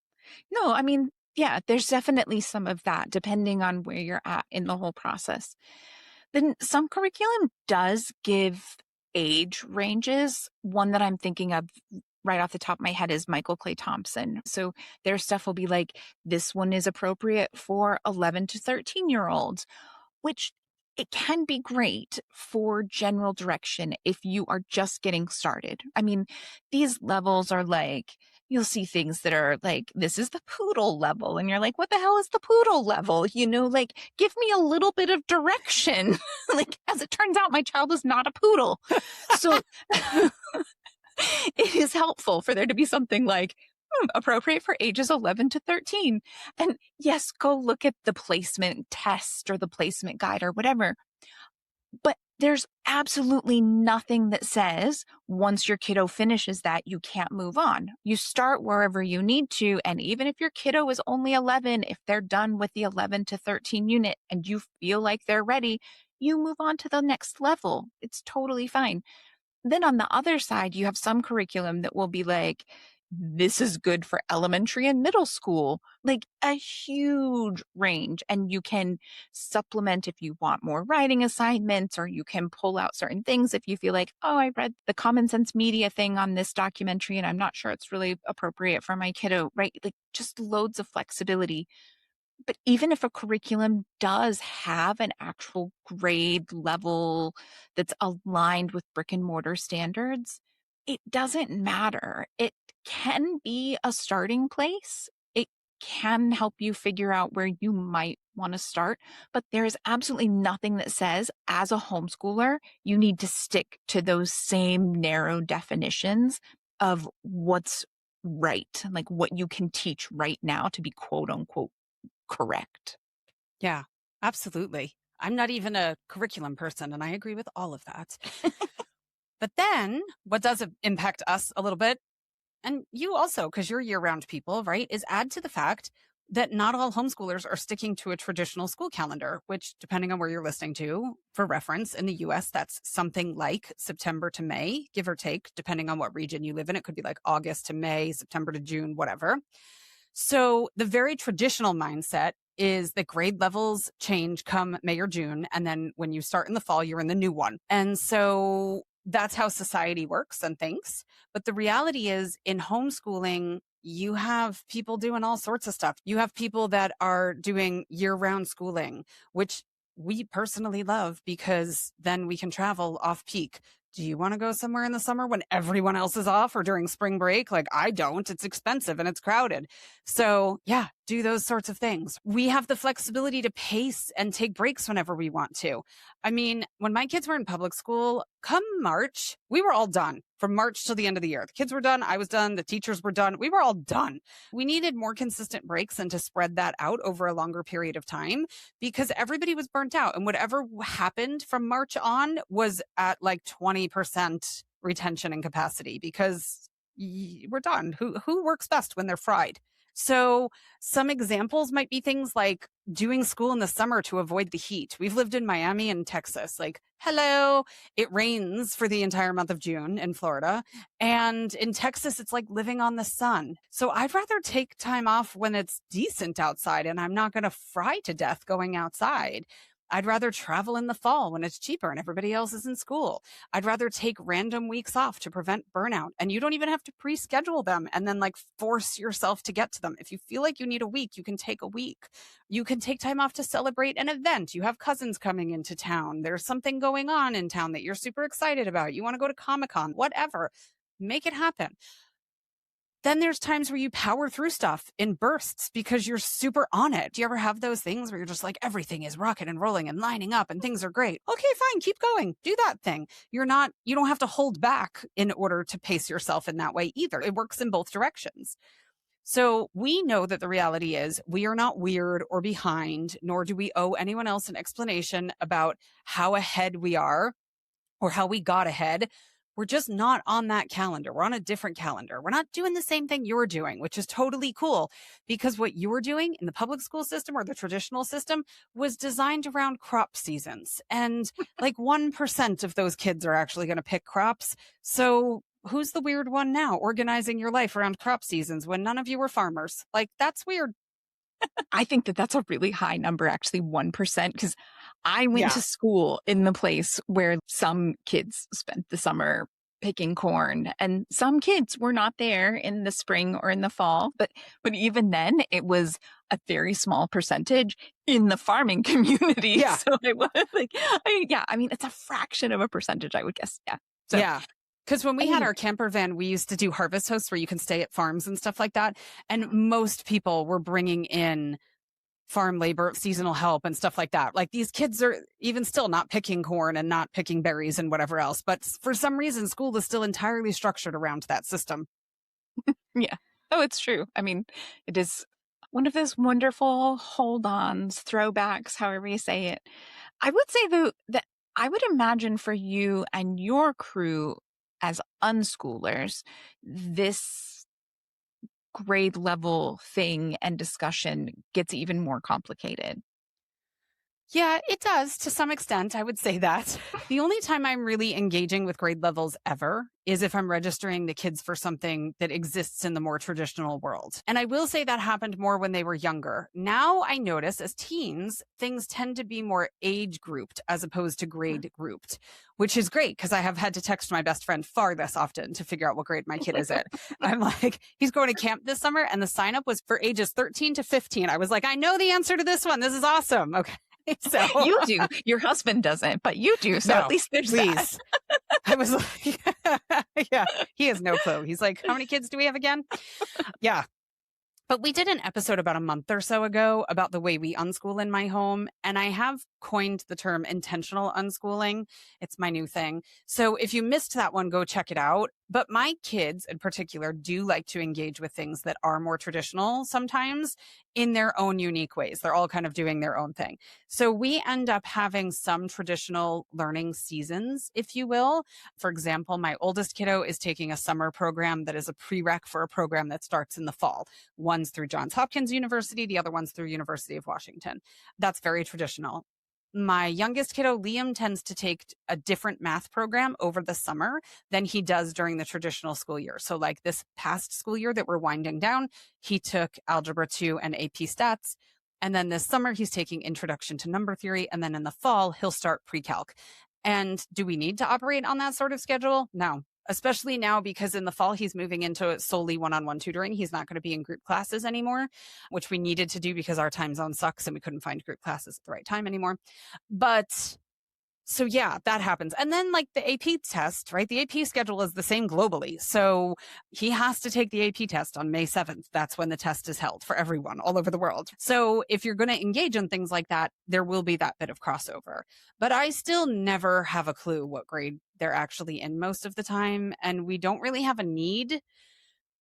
No, I mean, yeah, there's definitely some of that depending on where you're at in the whole process. Then some curriculum does give age ranges. One that I'm thinking of right off the top of my head is Michael Clay Thompson. So their stuff will be like, this one is appropriate for 11 to 13-year-olds, which it can be great for general direction if you are just getting started. I mean, these levels are like, you'll see things that are like, this is the poodle level. And you're like, what the hell is the poodle level? Like, give me a little bit of direction. Like, as it turns out, my child is not a poodle. So it is helpful for there to be something like, appropriate for ages 11 to 13. And yes, go look at the placement test or the placement guide or whatever. But there's absolutely nothing that says once your kiddo finishes that, you can't move on. You start wherever you need to. And even if your kiddo is only 11, if they're done with the 11 to 13 unit and you feel like they're ready, you move on to the next level. It's totally fine. Then on the other side, you have some curriculum that will be like, this is good for elementary and middle school, like a huge range. And you can supplement if you want more writing assignments, or you can pull out certain things if you feel like, oh, I read the Common Sense Media thing on this documentary and I'm not sure it's really appropriate for my kiddo, right? Like, just loads of flexibility. But even if a curriculum does have an actual grade level that's aligned with brick and mortar standards, it doesn't matter. It can be a starting place. It can help you figure out where you might want to start, but there's absolutely nothing that says as a homeschooler, you need to stick to those same narrow definitions of what's right, like what you can teach right now to be quote unquote correct. Yeah, absolutely. I'm not even a curriculum person, and I agree with all of that. But then what does impact us a little bit, and you also, because you're year-round people, right, is add to the fact that not all homeschoolers are sticking to a traditional school calendar, which, depending on where you're listening to, for reference, in the US, that's something like September to May, give or take, depending on what region you live in. It could be like August to May, September to June, whatever. So the very traditional mindset is that grade levels change come May or June. And then when you start in the fall, you're in the new one. And so that's how society works and thinks. But the reality is, in homeschooling, you have people doing all sorts of stuff. You have people that are doing year-round schooling, which we personally love because then we can travel off peak. Do you want to go somewhere in the summer when everyone else is off, or during spring break? Like, I don't. It's expensive and it's crowded. So yeah, do those sorts of things. We have the flexibility to pace and take breaks whenever we want to. I mean, when my kids were in public school, come March, we were all done. From March till the end of the year, the kids were done. I was done. The teachers were done. We were all done. We needed more consistent breaks and to spread that out over a longer period of time, because everybody was burnt out. And whatever happened from March on was at like 20% retention and capacity, because we're done. Who works best when they're fried? So some examples might be things like doing school in the summer to avoid the heat. We've lived in Miami and Texas. Like, hello, it rains for the entire month of June in Florida. And in Texas, it's like living on the sun. So I'd rather take time off when it's decent outside and I'm not going to fry to death going outside. I'd rather travel in the fall when it's cheaper and everybody else is in school. I'd rather take random weeks off to prevent burnout. And you don't even have to pre-schedule them and then like force yourself to get to them. If you feel like you need a week, you can take a week. You can take time off to celebrate an event. You have cousins coming into town. There's something going on in town that you're super excited about. You want to go to Comic-Con, whatever. Make it happen. Then there's times where you power through stuff in bursts because you're super on it. Do you ever have those things where you're just like, everything is rocking and rolling and lining up and things are great? Okay, fine. Keep going. Do that thing. You don't have to hold back in order to pace yourself in that way either. It works in both directions. So we know that the reality is we are not weird or behind, nor do we owe anyone else an explanation about how ahead we are or how we got ahead. We're just not on that calendar. We're on a different calendar. We're not doing the same thing you're doing, which is totally cool because what you were doing in the public school system or the traditional system was designed around crop seasons. And like 1% of those kids are actually going to pick crops. So who's the weird one now organizing your life around crop seasons when none of you were farmers? Like, that's weird. I think that that's a really high number, actually, 1%, because I went to school in the place where some kids spent the summer picking corn and some kids were not there in the spring or in the fall. But even then, it was a very small percentage in the farming community. Yeah. So it was like, I mean, it's a fraction of a percentage, I would guess. Yeah. So, yeah. Because when we had our camper van, we used to do harvest hosts where you can stay at farms and stuff like that. And most people were bringing in farm labor, seasonal help and stuff like that. Like these kids are even still not picking corn and not picking berries and whatever else. But for some reason, school is still entirely structured around that system. Yeah. Oh, it's true. I mean, it is one of those wonderful hold-ons, throwbacks, however you say it. I would say, though, that I would imagine for you and your crew as unschoolers, this grade level thing and discussion gets even more complicated. Yeah, it does to some extent. I would say that. The only time I'm really engaging with grade levels ever is if I'm registering the kids for something that exists in the more traditional world. And I will say that happened more when they were younger. Now I notice as teens, things tend to be more age grouped as opposed to grade grouped, which is great because I have had to text my best friend far less often to figure out what grade my kid is in. I'm like, he's going to camp this summer and the sign up was for ages 13 to 15. I was like, I know the answer to this one. This is awesome. Okay. So you do. Your husband doesn't, but you do. So no, at least there's please. that. I was like, yeah, he has no clue. He's like, how many kids do we have again? Yeah. But we did an episode about a month or so ago about the way we unschool in my home. And I have coined the term intentional unschooling. It's my new thing. So if you missed that one, go check it out. But my kids in particular do like to engage with things that are more traditional sometimes in their own unique ways. They're all kind of doing their own thing. So we end up having some traditional learning seasons, if you will. For example, my oldest kiddo is taking a summer program that is a prereq for a program that starts in the fall. One's through Johns Hopkins University, the other one's through University of Washington. That's very traditional. My youngest kiddo, Liam, tends to take a different math program over the summer than he does during the traditional school year. So like this past school year that we're winding down, he took Algebra 2 and AP Stats. And then this summer, he's taking Introduction to Number Theory. And then in the fall, he'll start pre-calc. And do we need to operate on that sort of schedule? No. Especially now because in the fall, he's moving into solely one-on-one tutoring. He's not going to be in group classes anymore, which we needed to do because our time zone sucks and we couldn't find group classes at the right time anymore. But so yeah, that happens. And then like the AP test, right? The AP schedule is the same globally. So he has to take the AP test on May 7th. That's when the test is held for everyone all over the world. So if you're going to engage in things like that, there will be that bit of crossover. But I still never have a clue what grade they're actually in most of the time. And we don't really have a need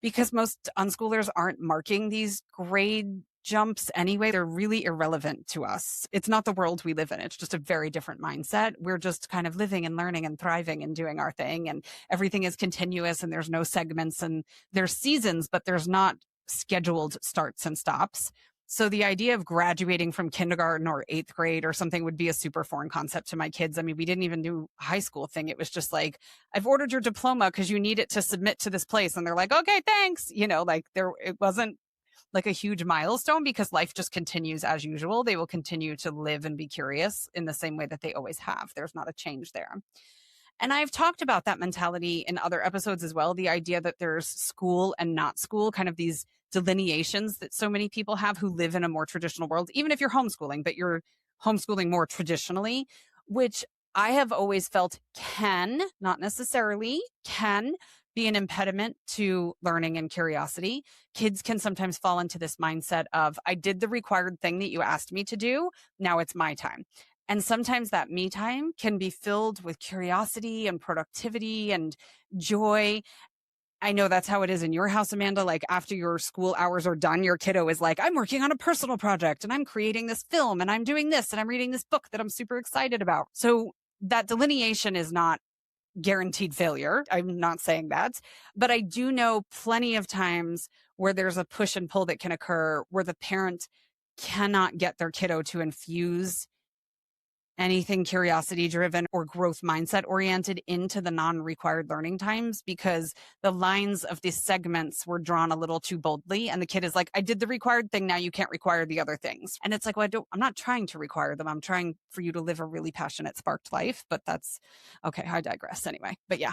because most unschoolers aren't marking these grade jumps anyway. They're really irrelevant to us. It's not the world we live in. It's just a very different mindset. We're just kind of living and learning and thriving and doing our thing. And everything is continuous and there's no segments and there's seasons, but there's not scheduled starts and stops. So the idea of graduating from kindergarten or 8th grade or something would be a super foreign concept to my kids. I mean, we didn't even do a high school thing. It was just like, I've ordered your diploma because you need it to submit to this place. And they're like, okay, thanks. You know, like it wasn't like a huge milestone because life just continues as usual. They will continue to live and be curious in the same way that they always have. There's not a change there. And I've talked about that mentality in other episodes as well. The idea that there's school and not school, kind of these delineations that so many people have who live in a more traditional world, even if you're homeschooling, but you're homeschooling more traditionally, which I have always felt can, not necessarily, can be an impediment to learning and curiosity. Kids can sometimes fall into this mindset of, I did the required thing that you asked me to do. Now it's my time. And sometimes that me time can be filled with curiosity and productivity and joy. I know that's how it is in your house, Amanda. Like after your school hours are done, your kiddo is like, I'm working on a personal project and I'm creating this film and I'm doing this and I'm reading this book that I'm super excited about. So that delineation is not guaranteed failure. I'm not saying that, but I do know plenty of times where there's a push and pull that can occur where the parent cannot get their kiddo to infuse anything curiosity driven or growth mindset oriented into the non-required learning times because the lines of these segments were drawn a little too boldly. And the kid is like, I did the required thing. Now you can't require the other things. And it's like, well, I'm not trying to require them. I'm trying for you to live a really passionate, sparked life. But that's okay. I digress anyway. But yeah.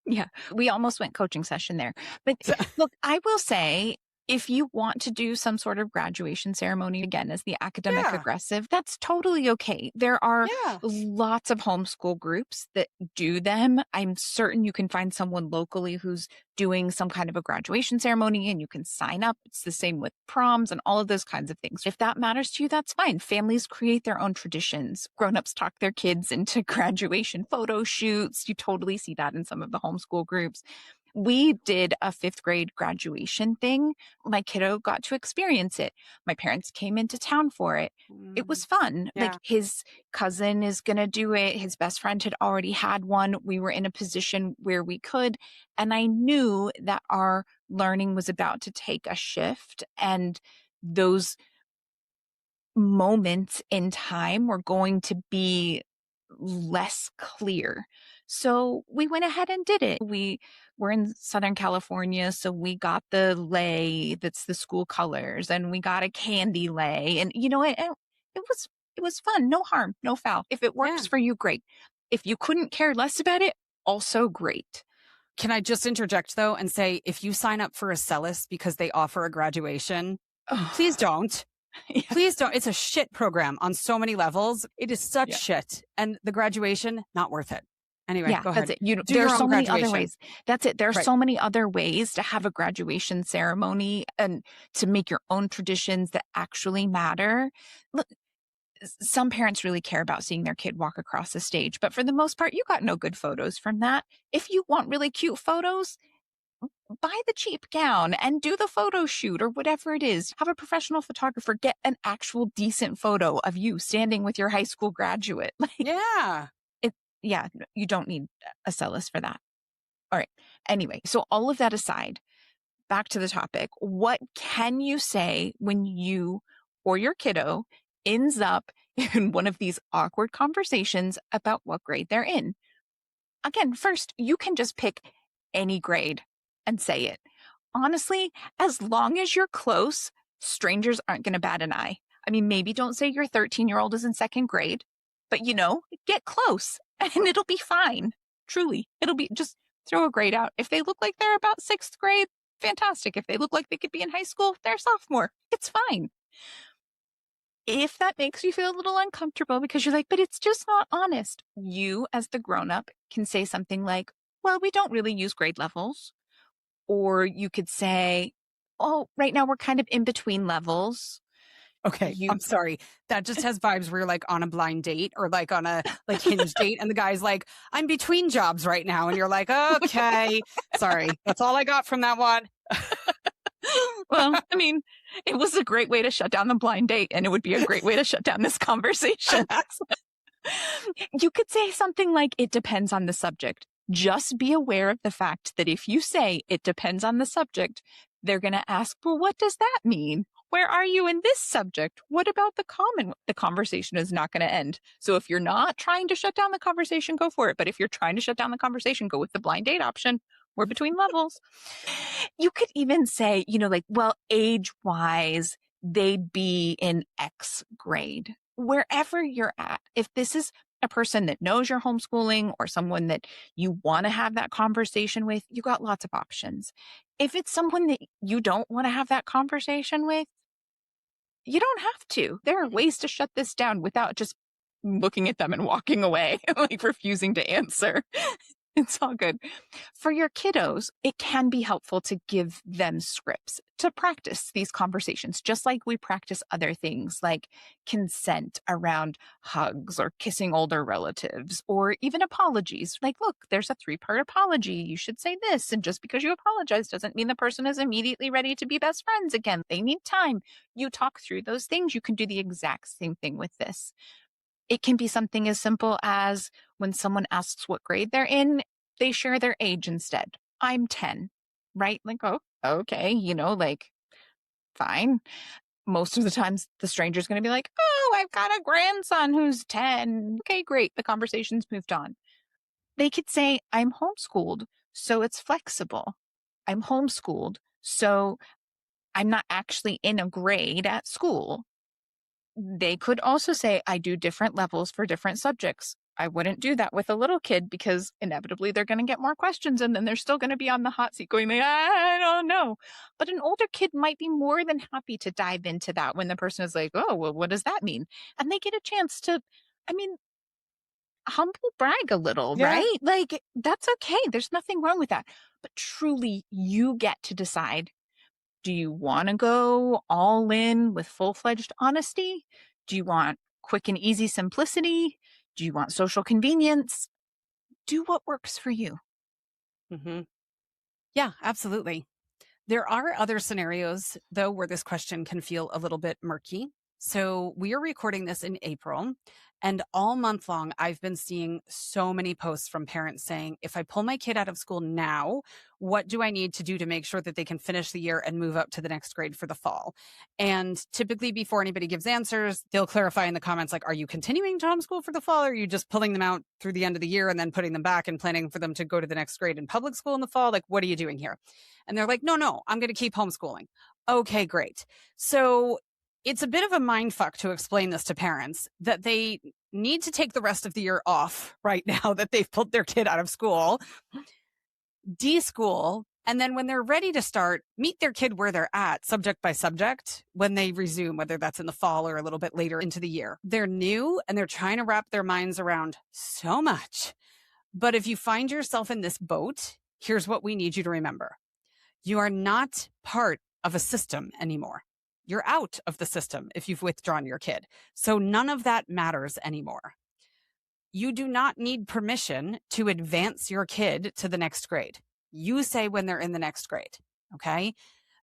Yeah, we almost went coaching session there. But look, I will say, if you want to do some sort of graduation ceremony, again, as the academic aggressive, that's totally okay. There are lots of homeschool groups that do them. I'm certain you can find someone locally who's doing some kind of a graduation ceremony and you can sign up. It's the same with proms and all of those kinds of things. If that matters to you, that's fine. Families create their own traditions. Grown-ups talk their kids into graduation photo shoots. You totally see that in some of the homeschool groups. We did a 5th grade graduation thing. My kiddo got to experience it. My parents came into town for it. It was fun. Yeah. Like his cousin is going to do it. His best friend had already had one. We were in a position where we could. And I knew that our learning was about to take a shift. And those moments in time were going to be less clear. So we went ahead and did it. We were in Southern California, so we got the lei that's the school colors, and we got a candy lei, and you know, it was fun. No harm, no foul. If it works for you, great. If you couldn't care less about it, also great. Can I just interject though and say, if you sign up for a Celis because they offer a graduation, please don't. Yeah. Please don't. It's a shit program on so many levels. It is such shit. And the graduation, not worth it. Anyway, go ahead. That's it. There are so many other ways. That's it. There are so many other ways to have a graduation ceremony and to make your own traditions that actually matter. Look, some parents really care about seeing their kid walk across the stage, but for the most part, you got no good photos from that. If you want really cute photos, buy the cheap gown and do the photo shoot or whatever it is. Have a professional photographer get an actual decent photo of you standing with your high school graduate. You don't need a Celis for that. All right. Anyway, so all of that aside, back to the topic. What can you say when you or your kiddo ends up in one of these awkward conversations about what grade they're in? Again, first, you can just pick any grade and say it. Honestly, as long as you're close, strangers aren't going to bat an eye. I mean, maybe don't say your 13-year-old is in 2nd grade, but get close and it'll be fine. Truly, it'll be, just throw a grade out. If they look like they're about 6th grade, fantastic. If they look like they could be in high school, they're sophomore. It's fine. If that makes you feel a little uncomfortable because you're like, but it's just not honest, you as the grown-up can say something like, well, we don't really use grade levels. Or you could say, oh, right now we're kind of in between levels. Okay, I'm sorry. That just has vibes where you're like on a blind date or like on a Hinge date and the guy's like, I'm between jobs right now. And you're like, okay, sorry. That's all I got from that one. Well, I mean, it was a great way to shut down the blind date and it would be a great way to shut down this conversation. You could say something like, it depends on the subject. Just be aware of the fact that if you say it depends on the subject, they're going to ask, well, what does that mean? Where are you in this subject? What about the common? The conversation is not going to end. So if you're not trying to shut down the conversation, go for it. But if you're trying to shut down the conversation, go with the blind date option. We're between levels. You could even say, like, well, age-wise, they'd be in X grade. Wherever you're at, if this is a person that knows you're homeschooling or someone that you want to have that conversation with, you got lots of options. If it's someone that you don't want to have that conversation with, you don't have to. There are ways to shut this down without just looking at them and walking away, like refusing to answer. It's all good. For your kiddos, it can be helpful to give them scripts to practice these conversations, just like we practice other things like consent around hugs or kissing older relatives, or even apologies. Like, look, there's a 3-part apology. You should say this. And just because you apologize doesn't mean the person is immediately ready to be best friends again. They need time. You talk through those things. You can do the exact same thing with this. It can be something as simple as when someone asks what grade they're in, they share their age instead. I'm 10, right? Like, oh, okay, like, fine. Most of the times the stranger's going to be like, oh, I've got a grandson who's 10. Okay, great. The conversation's moved on. They could say, I'm homeschooled, so it's flexible. I'm homeschooled, so I'm not actually in a grade at school. They could also say, I do different levels for different subjects. I wouldn't do that with a little kid because inevitably they're going to get more questions and then they're still going to be on the hot seat going, like, I don't know. But an older kid might be more than happy to dive into that when the person is like, oh, well, what does that mean? And they get a chance to, humble brag a little, Yeah. right? Like, that's okay. There's nothing wrong with that. But truly, you get to decide. Do you want to go all in with full-fledged honesty? Do you want quick and easy simplicity? Do you want social convenience? Do what works for you. Mm-hmm. Yeah, absolutely. There are other scenarios, though, where this question can feel a little bit murky. So we are recording this in April, and all month long, I've been seeing so many posts from parents saying, if I pull my kid out of school now, what do I need to do to make sure that they can finish the year and move up to the next grade for the fall? And typically before anybody gives answers, they'll clarify in the comments, like, are you continuing to homeschool for the fall? Or are you just pulling them out through the end of the year and then putting them back and planning for them to go to the next grade in public school in the fall? Like, what are you doing here? And they're like, no, I'm going to keep homeschooling. Okay, great. So it's a bit of a mind fuck to explain this to parents that they need to take the rest of the year off right now that they've pulled their kid out of school, de-school, and then when they're ready to start, meet their kid where they're at, subject by subject, when they resume, whether that's in the fall or a little bit later into the year. They're new and they're trying to wrap their minds around so much. But if you find yourself in this boat, here's what we need you to remember. You are not part of a system anymore. You're out of the system if you've withdrawn your kid. So none of that matters anymore. You do not need permission to advance your kid to the next grade. You say when they're in the next grade, okay?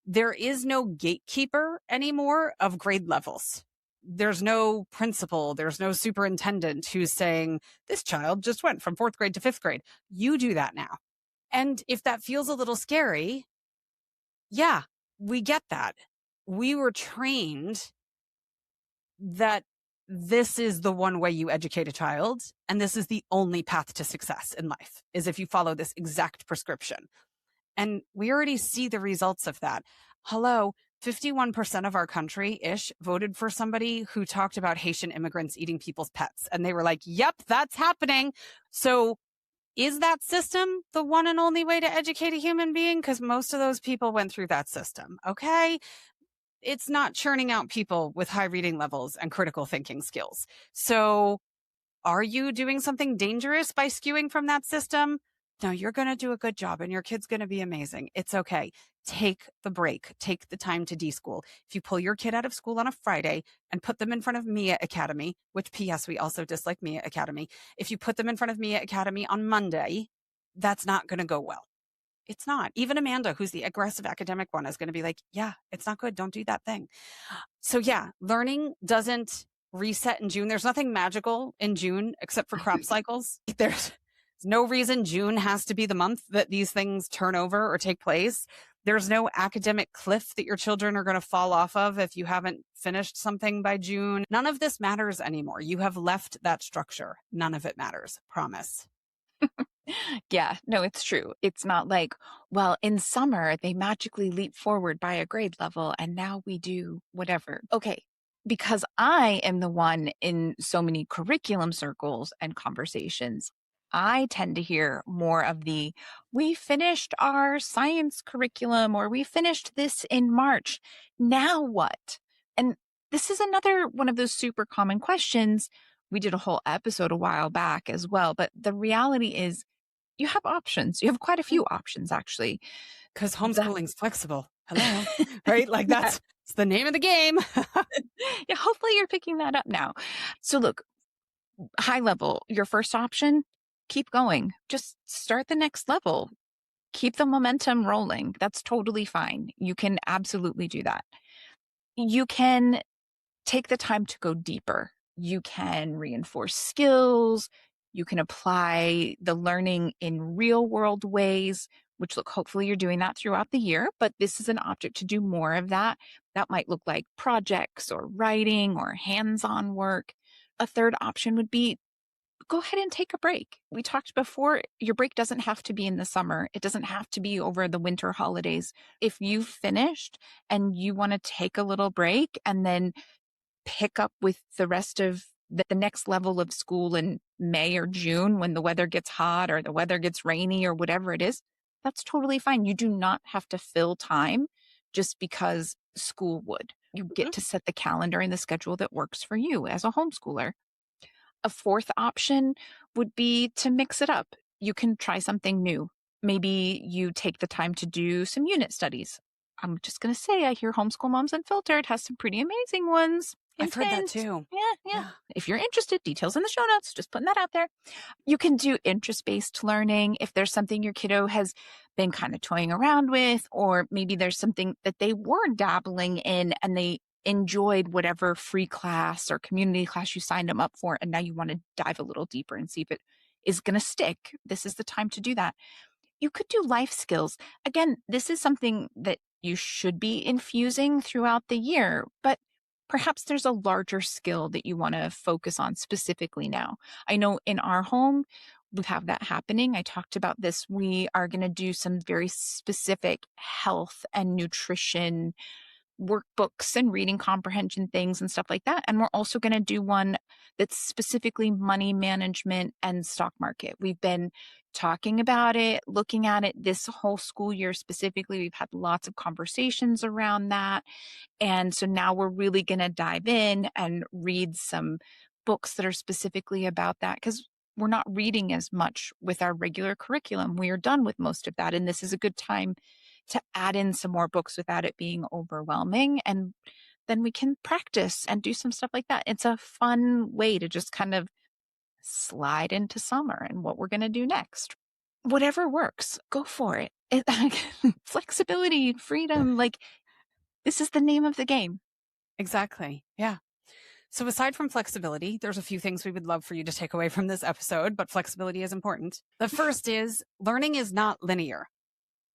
There is no gatekeeper anymore of grade levels. There's no principal, there's no superintendent who's saying, this child just went from 4th grade to 5th grade. You do that now. And if that feels a little scary, yeah, we get that. We were trained that this is the one way you educate a child, and this is the only path to success in life, is if you follow this exact prescription. And we already see the results of that. Hello, 51% of our country-ish voted for somebody who talked about Haitian immigrants eating people's pets. And they were like, yep, that's happening. So is that system the one and only way to educate a human being? Because most of those people went through that system, okay? It's not churning out people with high reading levels and critical thinking skills. So are you doing something dangerous by skewing from that system? No, you're going to do a good job and your kid's going to be amazing. It's okay. Take the break. Take the time to de-school. If you pull your kid out of school on a Friday and put them in front of Mia Academy, which P.S. we also dislike Mia Academy. If you put them in front of Mia Academy on Monday, that's not going to go well. It's not. Even Amanda, who's the aggressive academic one, is going to be like, yeah, it's not good. Don't do that thing. So yeah, learning doesn't reset in June. There's nothing magical in June except for crop cycles. There's no reason June has to be the month that these things turn over or take place. There's no academic cliff that your children are going to fall off of if you haven't finished something by June. None of this matters anymore. You have left that structure. None of it matters. Promise. Yeah, no, it's true. It's not like, well, in summer, they magically leap forward by a grade level and now we do whatever. Okay. Because I am the one in so many curriculum circles and conversations, I tend to hear more of the, we finished our science curriculum or we finished this in March. Now what? And this is another one of those super common questions. We did a whole episode a while back as well. But the reality is, you have options. You have quite a few options, actually. Because The homeschooling's flexible. Hello. Right? Like yeah, that's it's the name of the game. yeah, hopefully you're picking that up now. So look, high level, your first option, keep going. Just start the next level. Keep the momentum rolling. That's totally fine. You can absolutely do that. You can take the time to go deeper. You can reinforce skills. You can apply the learning in real world ways, which look, hopefully you're doing that throughout the year, but this is an object to do more of that. That might look like projects or writing or hands on work. A third option would be go ahead and take a break. We talked before, your break doesn't have to be in the summer. It doesn't have to be over the winter holidays. If you've finished and you want to take a little break and then pick up with the rest of the next level of school in May or June when the weather gets hot or the weather gets rainy or whatever it is, that's totally fine. You do not have to fill time just because school would. You Mhm. get to set the calendar and the schedule that works for you as a homeschooler. A fourth option would be to mix it up. You can try something new. Maybe you take the time to do some unit studies. I'm just going to say, I hear Homeschool Moms Unfiltered has some pretty amazing ones. I've Hint, heard that hint. too. Yeah, yeah. Yeah. If you're interested, details in the show notes, just putting that out there. You can do interest based learning if there's something your kiddo has been kind of toying around with, or maybe there's something that they were dabbling in and they enjoyed whatever free class or community class you signed them up for. And now you want to dive a little deeper and see if it is going to stick. This is the time to do that. You could do life skills. Again, this is something that you should be infusing throughout the year, but perhaps there's a larger skill that you want to focus on specifically now. I know in our home, we have that happening. I talked about this. We are going to do some very specific health and nutrition workbooks and reading comprehension things and stuff like that. And we're also going to do one that's specifically money management and stock market. We've been talking about it, looking at it this whole school year specifically. We've had lots of conversations around that. And so now we're really going to dive in and read some books that are specifically about that because we're not reading as much with our regular curriculum. We are done with most of that. And this is a good time to add in some more books without it being overwhelming. And then we can practice and do some stuff like that. It's a fun way to just kind of slide into summer and what we're going to do next. Whatever works, go for it. Flexibility, freedom, like this is the name of the game. Exactly. Yeah. So aside from flexibility, there's a few things we would love for you to take away from this episode, but flexibility is important. The first is learning is not linear.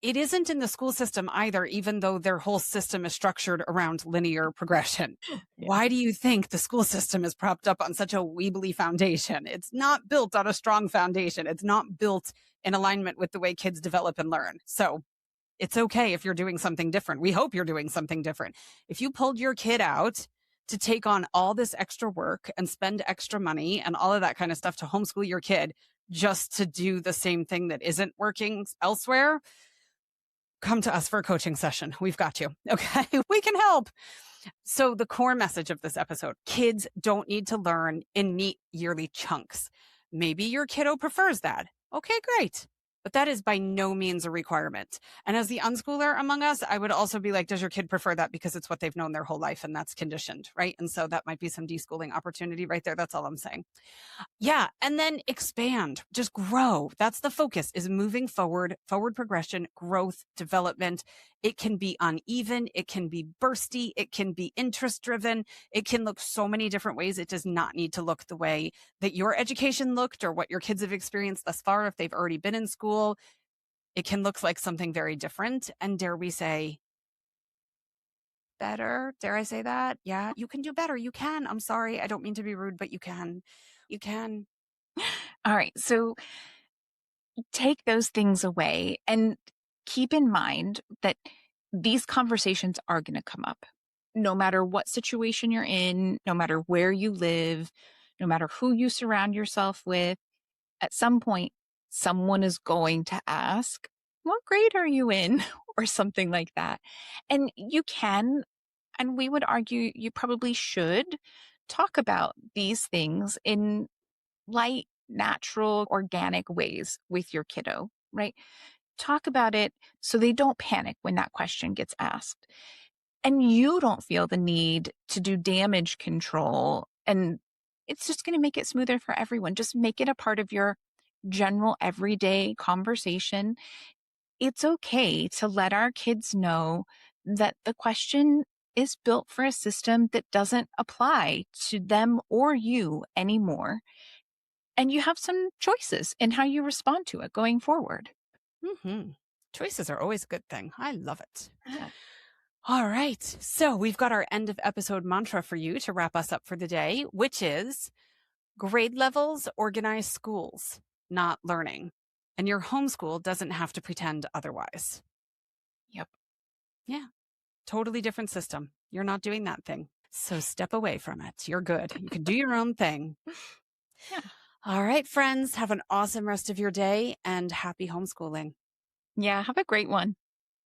It isn't in the school system either, even though their whole system is structured around linear progression. Yeah. Why do you think the school system is propped up on such a weebly foundation? It's not built on a strong foundation. It's not built in alignment with the way kids develop and learn. So it's okay if you're doing something different. We hope you're doing something different. If you pulled your kid out to take on all this extra work and spend extra money and all of that kind of stuff to homeschool your kid just to do the same thing that isn't working elsewhere, come to us for a coaching session. We've got you. Okay. We can help. So the core message of this episode, kids don't need to learn in neat yearly chunks. Maybe your kiddo prefers that. Okay, great. But that is by no means a requirement. And as the unschooler among us, I would also be like, does your kid prefer that because it's what they've known their whole life and that's conditioned, right? And so that might be some deschooling opportunity right there. That's all I'm saying. Yeah. And then expand, just grow. That's the focus, is moving forward, forward progression, growth, development. It can be uneven. It can be bursty. It can be interest driven. It can look so many different ways. It does not need to look the way that your education looked or what your kids have experienced thus far. If they've already been in school, it can look like something very different. And dare we say, better? Dare I say that? Yeah, you can do better. You can. I'm sorry. I don't mean to be rude, but you can. You can. All right. So take those things away and keep in mind that these conversations are going to come up. No matter what situation you're in, no matter where you live, no matter who you surround yourself with, at some point, someone is going to ask, "What grade are you in?" or something like that. And you can, and we would argue you probably should talk about these things in light, natural, organic ways with your kiddo, right? Talk about it so they don't panic when that question gets asked. And you don't feel the need to do damage control. And it's just going to make it smoother for everyone. Just make it a part of your general everyday conversation. It's okay to let our kids know that the question is built for a system that doesn't apply to them or you anymore. And you have some choices in how you respond to it going forward. Choices are always a good thing. I love it. Yeah. All right. So we've got our end of episode mantra for you to wrap us up for the day, which is grade levels organize schools, not learning. And your homeschool doesn't have to pretend otherwise. Yep. Yeah. Totally different system. You're not doing that thing. So step away from it. You're good. You can do your own thing. Yeah. All right, friends. Have an awesome rest of your day and happy homeschooling. Yeah. Have a great one.